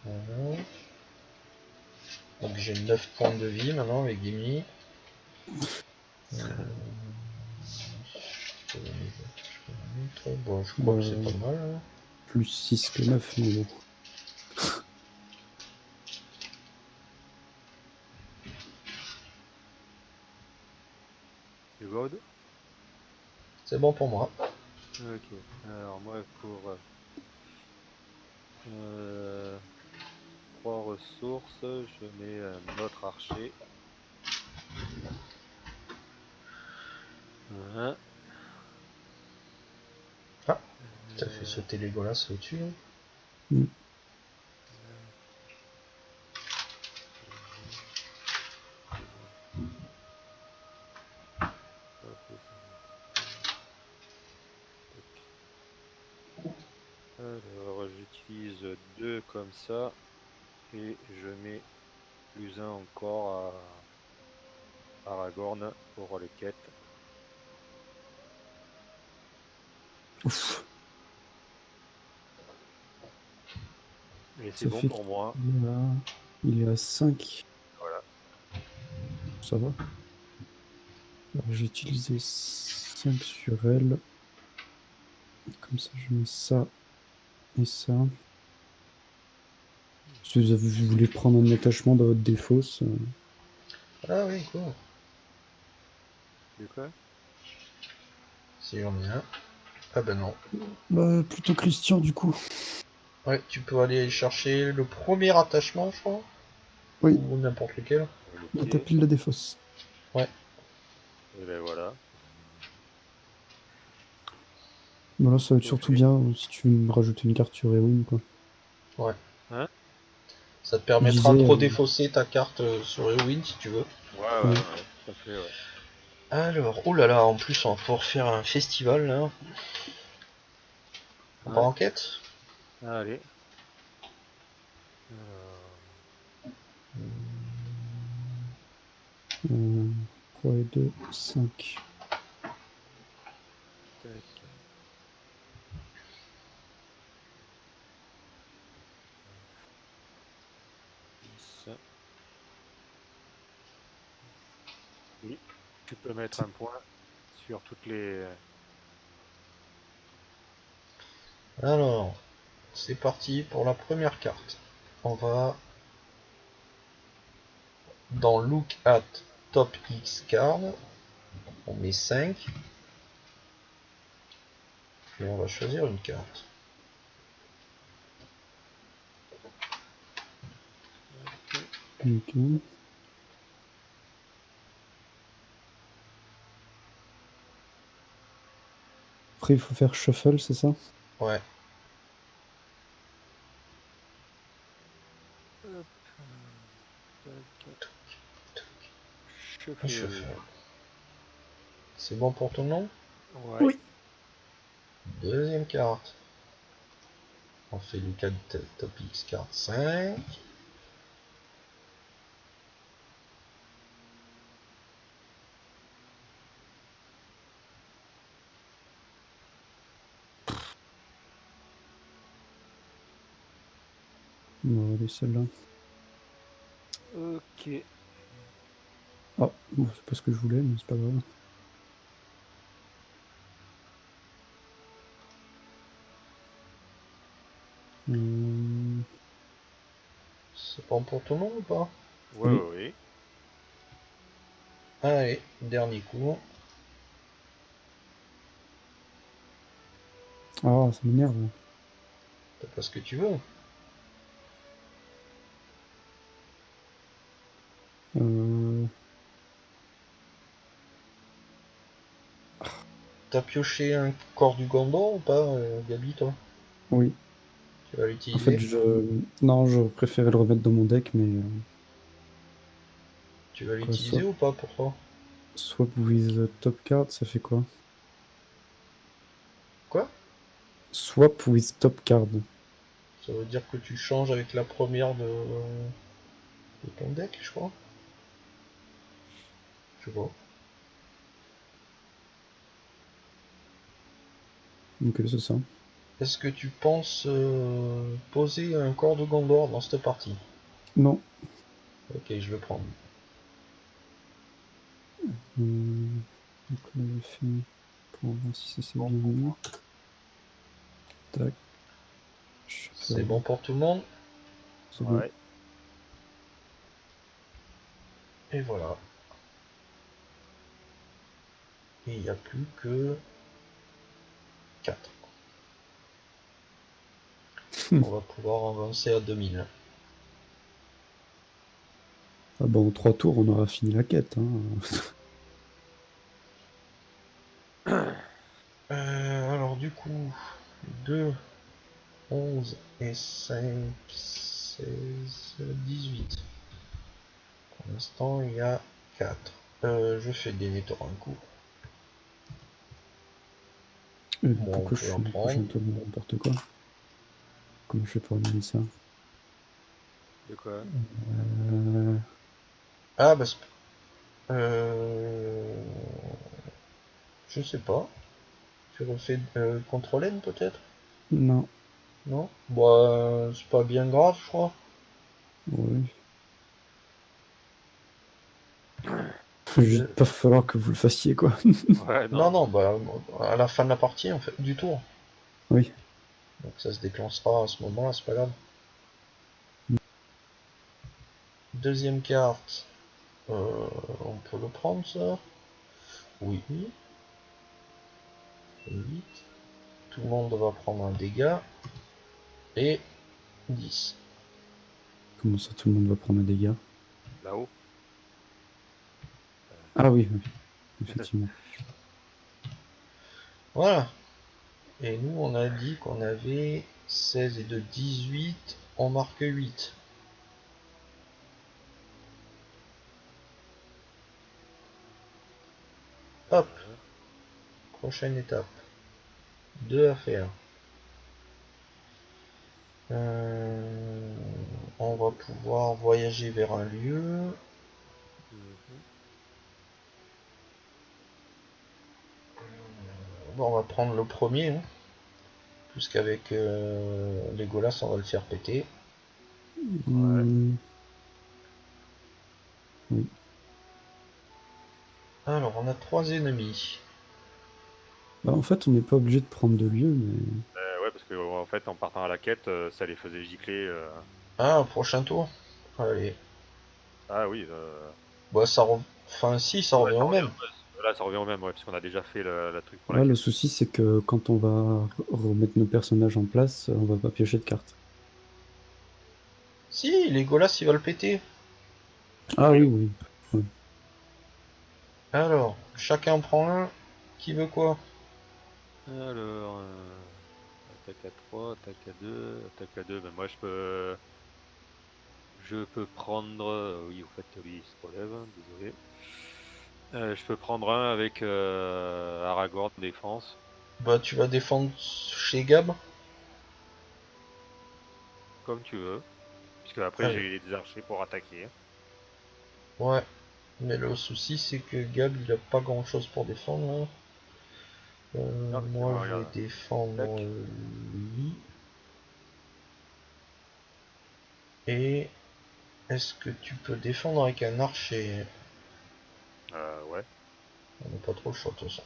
Voilà. Donc j'ai 9 points de vie maintenant avec Gimli. Bon, je crois que c'est pas mal. Hein. Plus 6 que 9, mais bon. c'est good. C'est bon pour moi. Ok. Alors moi pour 3 ressources, je mets notre archer. Hein. Ah, ça fait sauter les golas au-dessus. Hein. Mm. Alors j'utilise 2 comme ça et je mets plus un encore à Aragorn pour les quêtes. Ouf, Et c'est ça bon fait pour moi. il est à 5. Voilà. Ça va. Alors j'ai utilisé 5 sur elle. Comme ça, je mets ça et ça. Si vous voulez prendre un attachement dans votre défausse, Ah oui, cool. De quoi? Si j'en ai un. Ah ben non. bah, plutôt Christian du coup. Ouais, tu peux aller chercher le premier attachement, je crois. Oui, Ou n'importe lequel. dans Ok. ta pile de défausse. Ouais. Et ben voilà. Voilà, ça va être C'est surtout fait. bien si tu veux me rajouter une carte sur Ewin, quoi. Ouais. Hein? Ça te Je permettra de disais, redéfausser ta carte sur Ewin si tu veux. ouais. Ouais. Tout à fait, ouais. Alors, oh là là, en plus on va pouvoir faire un festival là. On part Ouais. en quête. Allez. Alors, 3 et 2, 5. tac. Ça. Oui. Tu peux mettre un point sur toutes les. Alors, c'est parti pour la première carte. On va dans Look at Top X Card. On met 5. Et on va choisir une carte. Ok. Ok. Après, il faut faire shuffle, c'est ça? Ouais. Hop. Tac. Et je Shuffle. fais. C'est bon pour tout le monde? Ouais. Oui. Deuxième carte. On fait Look at Top X Card 5. On va aller celle-là. Ok. Ah, bon, c'est pas ce que je voulais, mais c'est pas grave. Euh, C'est bon pour tout le monde ou pas? Oui. Oui. Allez, dernier coup. Ah, ça m'énerve. T'as pas ce que tu veux. Euh, T'as pioché un corps du Gandor ou pas, Gabi, toi? oui. Tu vas En fait, l'utiliser? non, je préférais le remettre dans mon deck, mais Tu vas quoi, l'utiliser ou pas pour toi? swap with top card, ça fait quoi? Quoi? Swap with top card. Ça veut dire que tu changes avec la première de ton deck, je crois. Je sais pas. Donc, c'est ça. Est-ce que tu penses poser un corps de Gondor dans cette partie? Non. Ok, je le prends. Donc, on avait fait pour voir si ça s'est Bon bien pour mis. moi. Tac. C'est Shuffle. bon pour tout le monde? C'est bon. Ouais. Et voilà. Et il n'y a plus que 4. On va pouvoir avancer à 2000. Ah bah, en 3 tours, on aura fini la quête. Hein. Alors du coup, 2, 11 et 5, 16, 18. Pour l'instant, il y a 4. Je fais des nettoirs un coup. Bon, on Pourquoi je peut en suis... J'ai prendre. entendu n'importe quoi. Comment je fais pour animer ça? De quoi? Euh, Ah, bah, euh... je sais pas. Tu refais contrôle N peut-être? Non, Non? Bah, c'est pas bien grave, je crois. ouais. Juste Euh, pas falloir que vous le fassiez, quoi. Ouais, Non, non. non, bah, à la fin de la partie, en fait, du tour. Oui. Donc ça se déclenchera à ce moment-là, c'est pas grave. Deuxième carte. On peut le prendre, ça? Oui. 8. Tout le monde va prendre un dégât. Et 10. Comment ça, tout le monde va prendre un dégât? Là-haut. Ah oui, oui, effectivement. Voilà. Et nous, on a dit qu'on avait 16 et de 18. On marque 8. Hop. Prochaine étape. 2 à faire. On va pouvoir voyager vers un lieu. Bon, on va prendre le premier, hein, puisqu'avec Legolas, on va le faire péter. Ouais. Hmm, oui. Alors, on a 3 ennemis. Bah, en fait, on n'est pas obligé de prendre de lieu, mais... Ouais, parce que en fait, en partant à la quête, ça les faisait gicler. Ah, prochain tour. Allez. Ah oui. Bah, enfin, si, ça Ouais, revient ça au revient. même. Ouais, là, ça revient au même, ouais, puisqu'on a déjà fait le truc pour la Là, le quête. souci, c'est que quand on va remettre nos personnages en place, on va pas piocher de cartes. Si, Legolas, il va le péter. Ah Oui. oui, oui. Ouais. Alors, chacun prend un. Qui veut quoi? Alors, attaque à 3, attaque à 2, attaque à 2. Ben moi, je peux prendre. Oui, en fait, lui, il se relève, hein, désolé. Je peux prendre un avec Aragorn défense, Bah, tu vas défendre chez Gab. comme tu veux. Puisque après, Allez. j'ai des archers pour attaquer. Ouais. Mais le souci, c'est que Gab, il a pas grand chose pour défendre, hein. Ah, c'est Moi, bon, je vais regarde. défendre Tac. lui. Et est-ce que tu peux défendre avec un archer? Ouais. On n'a pas trop le choix de toute façon.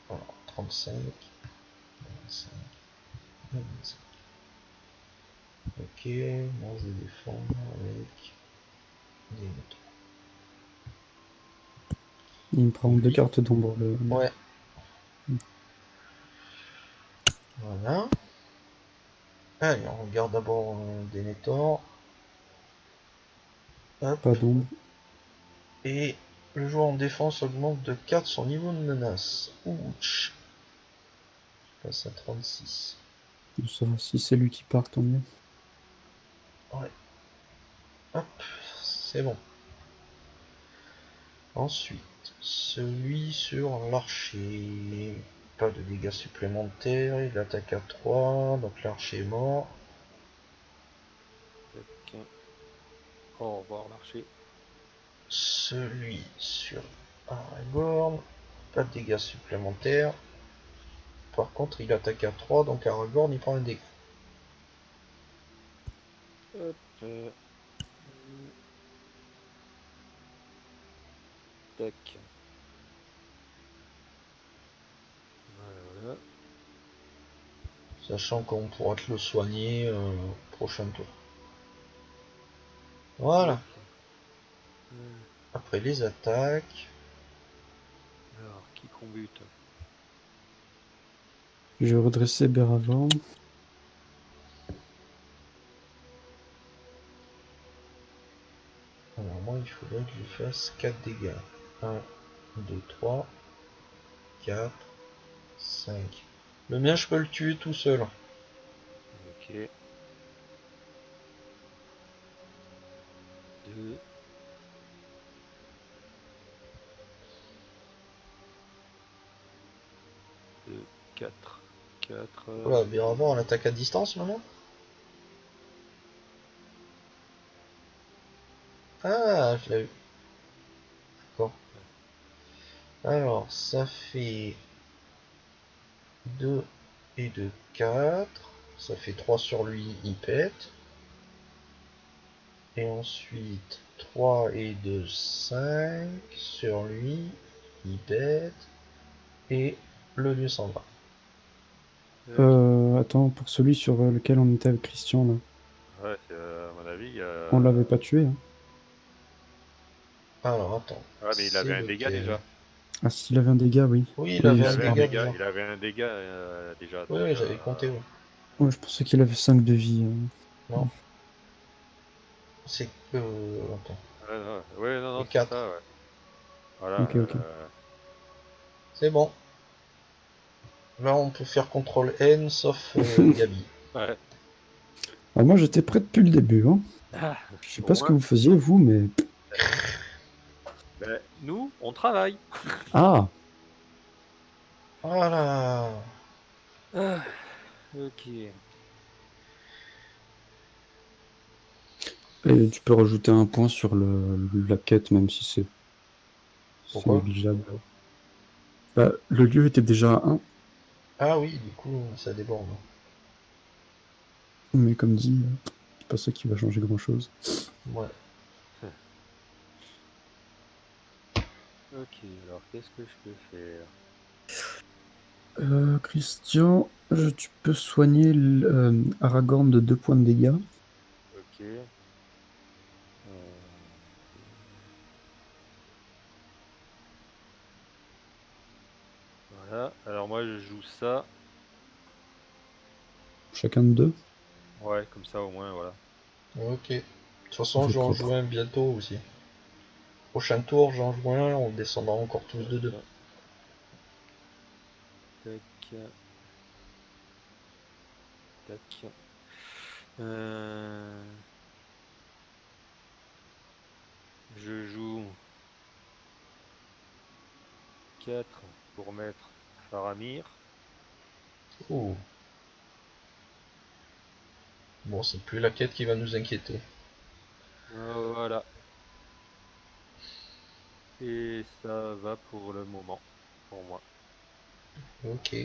Alors, 35, 25, 25. Ok, moi je vais défendre avec des motos. Il me prend deux Lui, cartes d'ombre, le... ouais, voilà. Allez, on regarde d'abord Denethor. Hop. Pas d'ombre. Et le joueur en défense augmente de 4 son niveau de menace. Ouch. Je passe à 36. Ça va, si c'est lui qui part, tant mieux. Ouais. Hop, c'est bon. Ensuite, celui sur l'archer. Pas de dégâts supplémentaires, il attaque à 3, donc l'archer est mort. Tac. Au revoir, l'archer. Celui sur Aragorn, pas de dégâts supplémentaires. Par contre, il attaque à 3, donc Aragorn il prend un dégât. Hop. Tac. Voilà, voilà. Sachant qu'on pourra te le soigner prochain tour. Voilà. Ok. Après les attaques. Alors, qui qu'on bute? Je vais redresser Béravant. Alors moi il faudrait que je fasse 4 dégâts. 1, 2, 3, 4, 5. Le mien je peux le tuer tout seul. Ok. 2. 2, 4. 4. Voilà, bien avant on attaque à distance maintenant. Ah, je l'ai eu. D'accord. Alors, ça fait 2 et 2, 4. Ça fait 3 sur lui, il pète. Et ensuite, 3 et 2, 5. Sur lui, il pète. Et le lieu s'en va. Attends, pour celui sur lequel on était avec Christian, là, Ouais, à mon avis, on l'avait pas tué, hein. Alors, attends. Ouais, mais il avait C'est un dégât lequel? déjà. Ah, s'il avait un dégât, oui. Oui, il Oui, avait Il un avait un dégât pardon. dégât, déjà. il avait un dégât déjà, Oui, donc... oui, j'avais compté, oui. Ouais, je pensais qu'il avait 5 de vie. Non, c'est que... Attends. Ouais, non, C'est non, c'est 4. ça, ouais. Voilà, Ok, ok. C'est bon. Là, on peut faire CTRL N, sauf Gabi. ouais. Alors moi, j'étais prêt depuis le début, hein. Ah, Je sais au pas ce que moins, vous faisiez, vous, mais... ben, nous, on travaille. Ah! Voilà. Ah, ok. Et tu peux rajouter un point sur la quête, même si c'est Pourquoi? négligeable. Bah, le lieu était déjà à 1, Ah oui, du coup, ça déborde. mais comme dit, c'est pas ça qui va changer grand-chose. Ouais. Ok, alors qu'est-ce que je peux faire? Christian, tu peux soigner Aragorn de 2 points de dégâts. Ok. Voilà, alors moi je joue ça. Chacun de 2. Ouais, comme ça au moins, voilà. Ok. De toute Ça façon, fait j'en propre. joue un bientôt aussi. Prochain tour, j'en joue un, on descendra encore tous de 2. Tac, tac, tac. Je joue 4 pour mettre Faramir. Oh. Bon, c'est plus la quête qui va nous inquiéter. Voilà. Et ça va pour le moment, pour moi. Ok.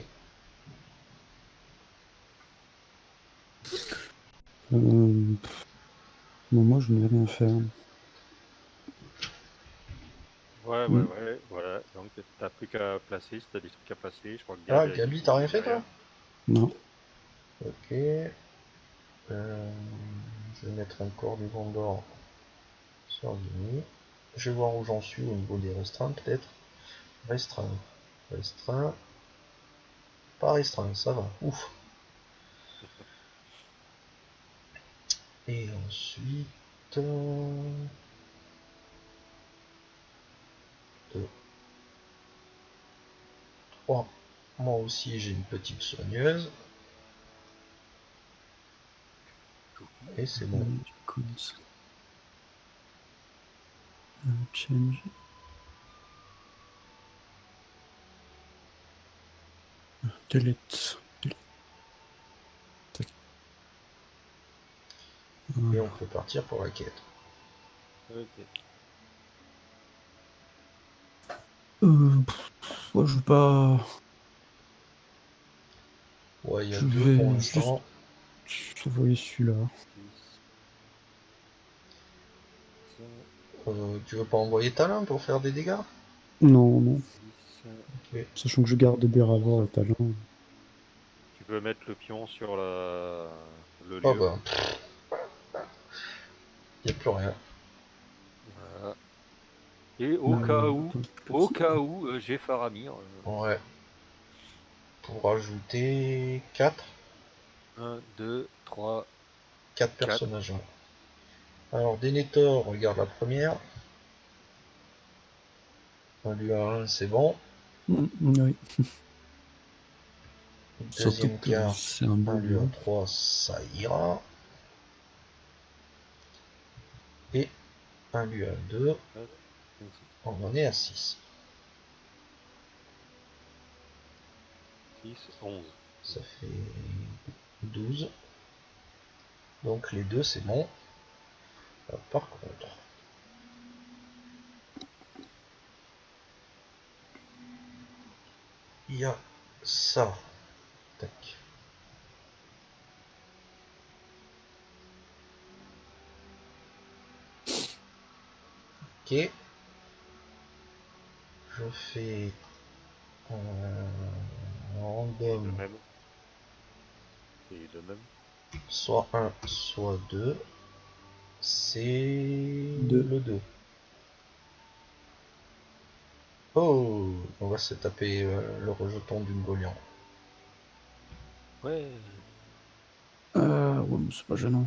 Bon, moi, je n'ai rien à faire. Mm. Ouais, voilà. Donc t'as plus qu'à placer, si t'as des trucs à placer. Je crois que Ah, Gab, du Gabi, coup, t'as il rien faisait fait, toi? rien. Non. Ok. Je vais mettre un corps du Gondor sur Gimi. Je vais voir où j'en suis au niveau des restreints, peut-être. Restreint. Restreint. Pas restreint, ça va. Ouf. Et ensuite... 2, 3. Moi aussi, j'ai une petite soigneuse. Et c'est bon. Codes. Change. Delete. Tac. Et Voilà. on peut partir pour la quête. Ok. Moi, je veux pas... Ouais, il y a Je 2 pour vais juste l'instant. surveiller celui-là. 6, Tu veux pas envoyer Talin pour faire des dégâts? Non, non. 10. Ok. Sachant que je garde des ravors et talents. Tu peux mettre le pion sur le Ah lieu. bah, il n'y a plus rien. Voilà. Et Attends, au petit. cas où, j'ai Faramir. Ouais. Pour rajouter 4. 1, 2, 3, 4 4. personnages. Ouais. Alors, Denethor, regarde la première. Un lui a 1, c'est bon. Oui. Surtout Deuxième que carte, c'est un beau un lui a lieu. 3, ça ira. Et un lui a 2, on en est à 6. 6, 11. Ça fait 12. Donc les deux, c'est bon. Par contre, il y a ça. Tac. Ok. Je fais C'est random, le même. C'est le même. soit 1, soit 2. C'est Deux. le 2. Oh, on va se taper le rejeton d'une Golian. Ouais. Ouais, mais c'est pas gênant.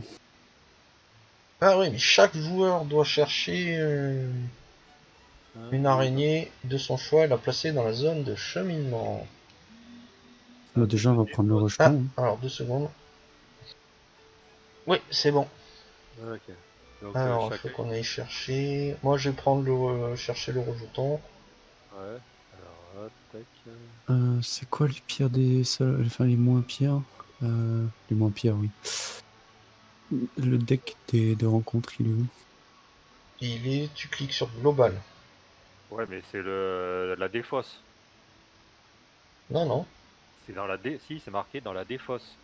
Ah oui, mais chaque joueur doit chercher une Oui, araignée de son choix et la placer dans la zone de cheminement. Bah, déjà, on va prendre le Ah, rejeton. Hein. alors 2 secondes. Oui, c'est bon. Ok. Donc Alors, il faut chacun. qu'on aille chercher. Moi, je vais prendre chercher le rejeton. Ouais. Alors hop, tac. C'est quoi les pires des... Enfin, les moins pires Les moins pires, oui. Le deck de rencontre, il est où? Tu cliques sur Global. Ouais, mais c'est la défausse. Non, non. C'est dans la dé. Si, c'est marqué dans la défausse.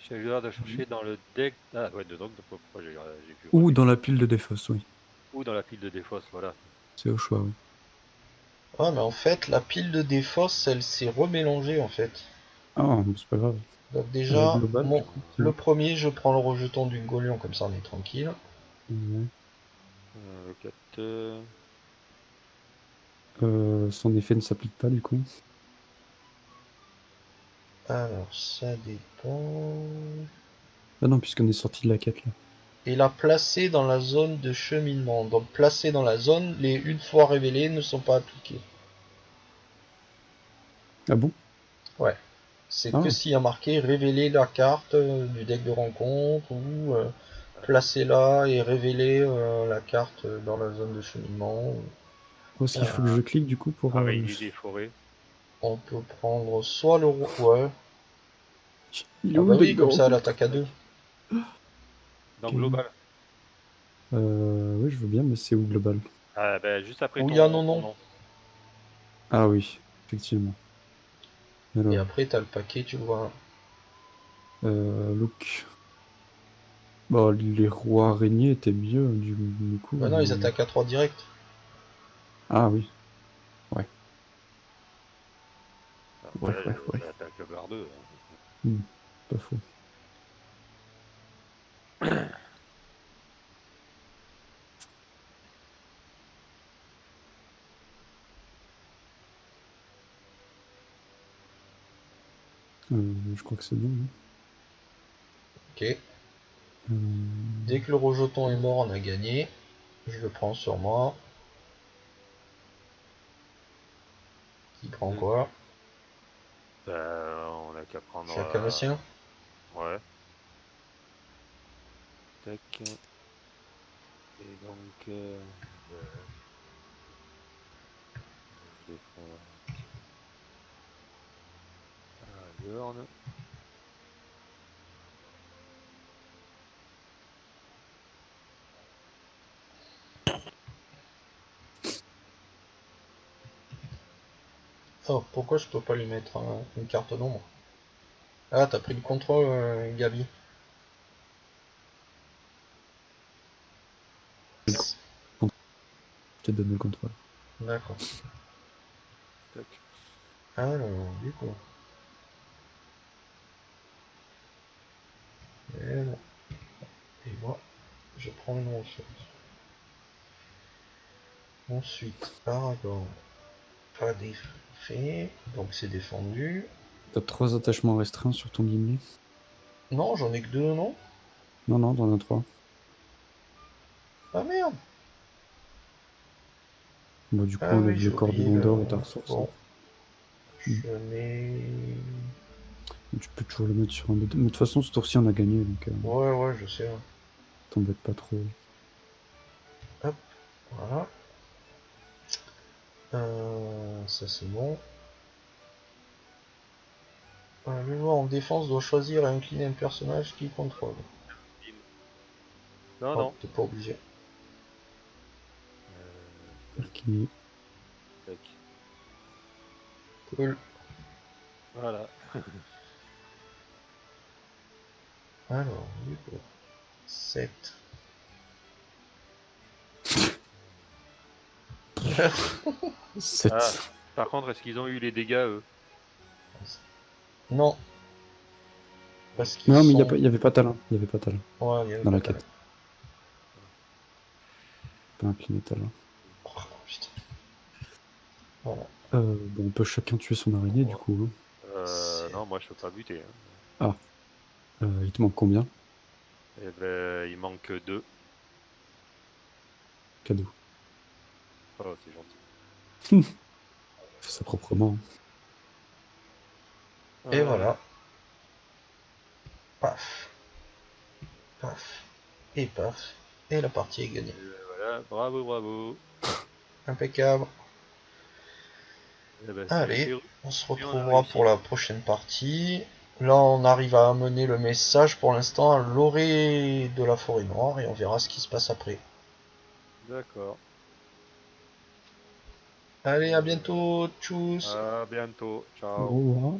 Chaque joueur doit chercher dans le deck. Ah ouais, dedans, pourquoi j'ai vu Ou redéfausse. dans la pile de défausse, oui. Ou dans la pile de défausse, voilà. C'est au choix, oui. Ah, mais en fait, la pile de défausse, elle s'est remélangée, en fait. Ah, mais c'est pas grave. Donc déjà, Global, du coup, c'est le où? premier, je prends le rejeton d'une Golion, comme ça on est tranquille. Ouais. 4. Son effet ne s'applique pas, du coup. Alors, ça dépend... Ah non, puisqu'on est sorti de la quête, là. Et la placer dans la zone de cheminement. Donc placer dans la zone, les une fois révélés ne sont pas appliqués. Ah bon? Ouais. C'est que Ah, s'il y a marqué révéler la carte du deck de rencontre ou placer là et révéler la carte dans la zone de cheminement. où est-ce qu'il faut que Euh, je clique, du coup, pour... Araignée des forêts. on peut prendre soit le roi. Ouais. Il est Ah où bah le deck oui, de comme ça elle rencontre? attaque à Tac. 2. Dans Ok. Global. Oui, je veux bien, mais c'est où, global? Ah, ben, juste après Ou il y a non ton non. nom. Ah oui, effectivement. Et Alors, après t'as le paquet, tu le vois. look. Bon, les rois araignées étaient mieux, du coup, Bah non, ils mais... attaquent à 3 direct. Ah oui, ouais, ouais, Après, ouais, ouais. ça attaque par 2. Hmm, pas faux. Je crois que c'est bon. Hein. Ok. Euh, Dès que le rejeton est mort, on a gagné. Je le prends sur moi. Qui prend quoi? Ben, on a qu'à prendre. Chacun le sien. Ouais. Tac. Et donc, je vais prendre Burn. Oh, pourquoi je peux pas lui mettre une carte d'ombre? Ah, t'as pris le contrôle, Gabi. je te donne le contrôle. D'accord. Tac. Alors, du coup. Et moi, je prends une ressource. Ensuite, Aragorn. Pas défait. Donc c'est défendu. T'as 3 attachements restreints sur ton Gimli? Non, j'en ai que 2, non? Non, non, t'en as 3. Ah merde! Bon, du coup, Ah oui, enlève j'ai le corps de oublié le... Gondor et ta ressource. Hein. Bon, je mets... Tu peux toujours le mettre sur un des deux. Mais de toute façon, ce tour-ci, on a gagné, donc Ouais, ouais, je sais. t'embête pas trop. Hop, voilà. Ça c'est bon. Le joueur en défense doit choisir et incliner un personnage qu'il contrôle. Non, Oh, non. t'es pas obligé. Tac, Qui... tac. Cool. Voilà. Alors, Hugo. 7. 7. Ah, par contre, est-ce qu'ils ont eu les dégâts, eux? Non, parce qu'ils Non, mais sont... il y avait pas talent. Il y avait pas talent Ouais, il y avait dans pas la de- quête. Pas incliné talent. Oh, putain. Voilà. Bon, on peut chacun tuer son araignée, du Ouais. coup. Non, moi je peux pas buter. Hein. Ah, il te manque combien? Eh ben, il manque 2. Cadeau. Oh, c'est gentil. Fais ça proprement. Et Euh, voilà. Paf. Paf. Et paf. Et la partie est gagnée. voilà, bravo, bravo. Impeccable. Eh ben, c'est Allez, c'est on se on a retrouvera pour réussi. la prochaine partie. Là, on arrive à amener le message pour l'instant à l'orée de la forêt noire et on verra ce qui se passe après. D'accord. Allez, à bientôt. Tchuss. À bientôt. Au Ciao. revoir.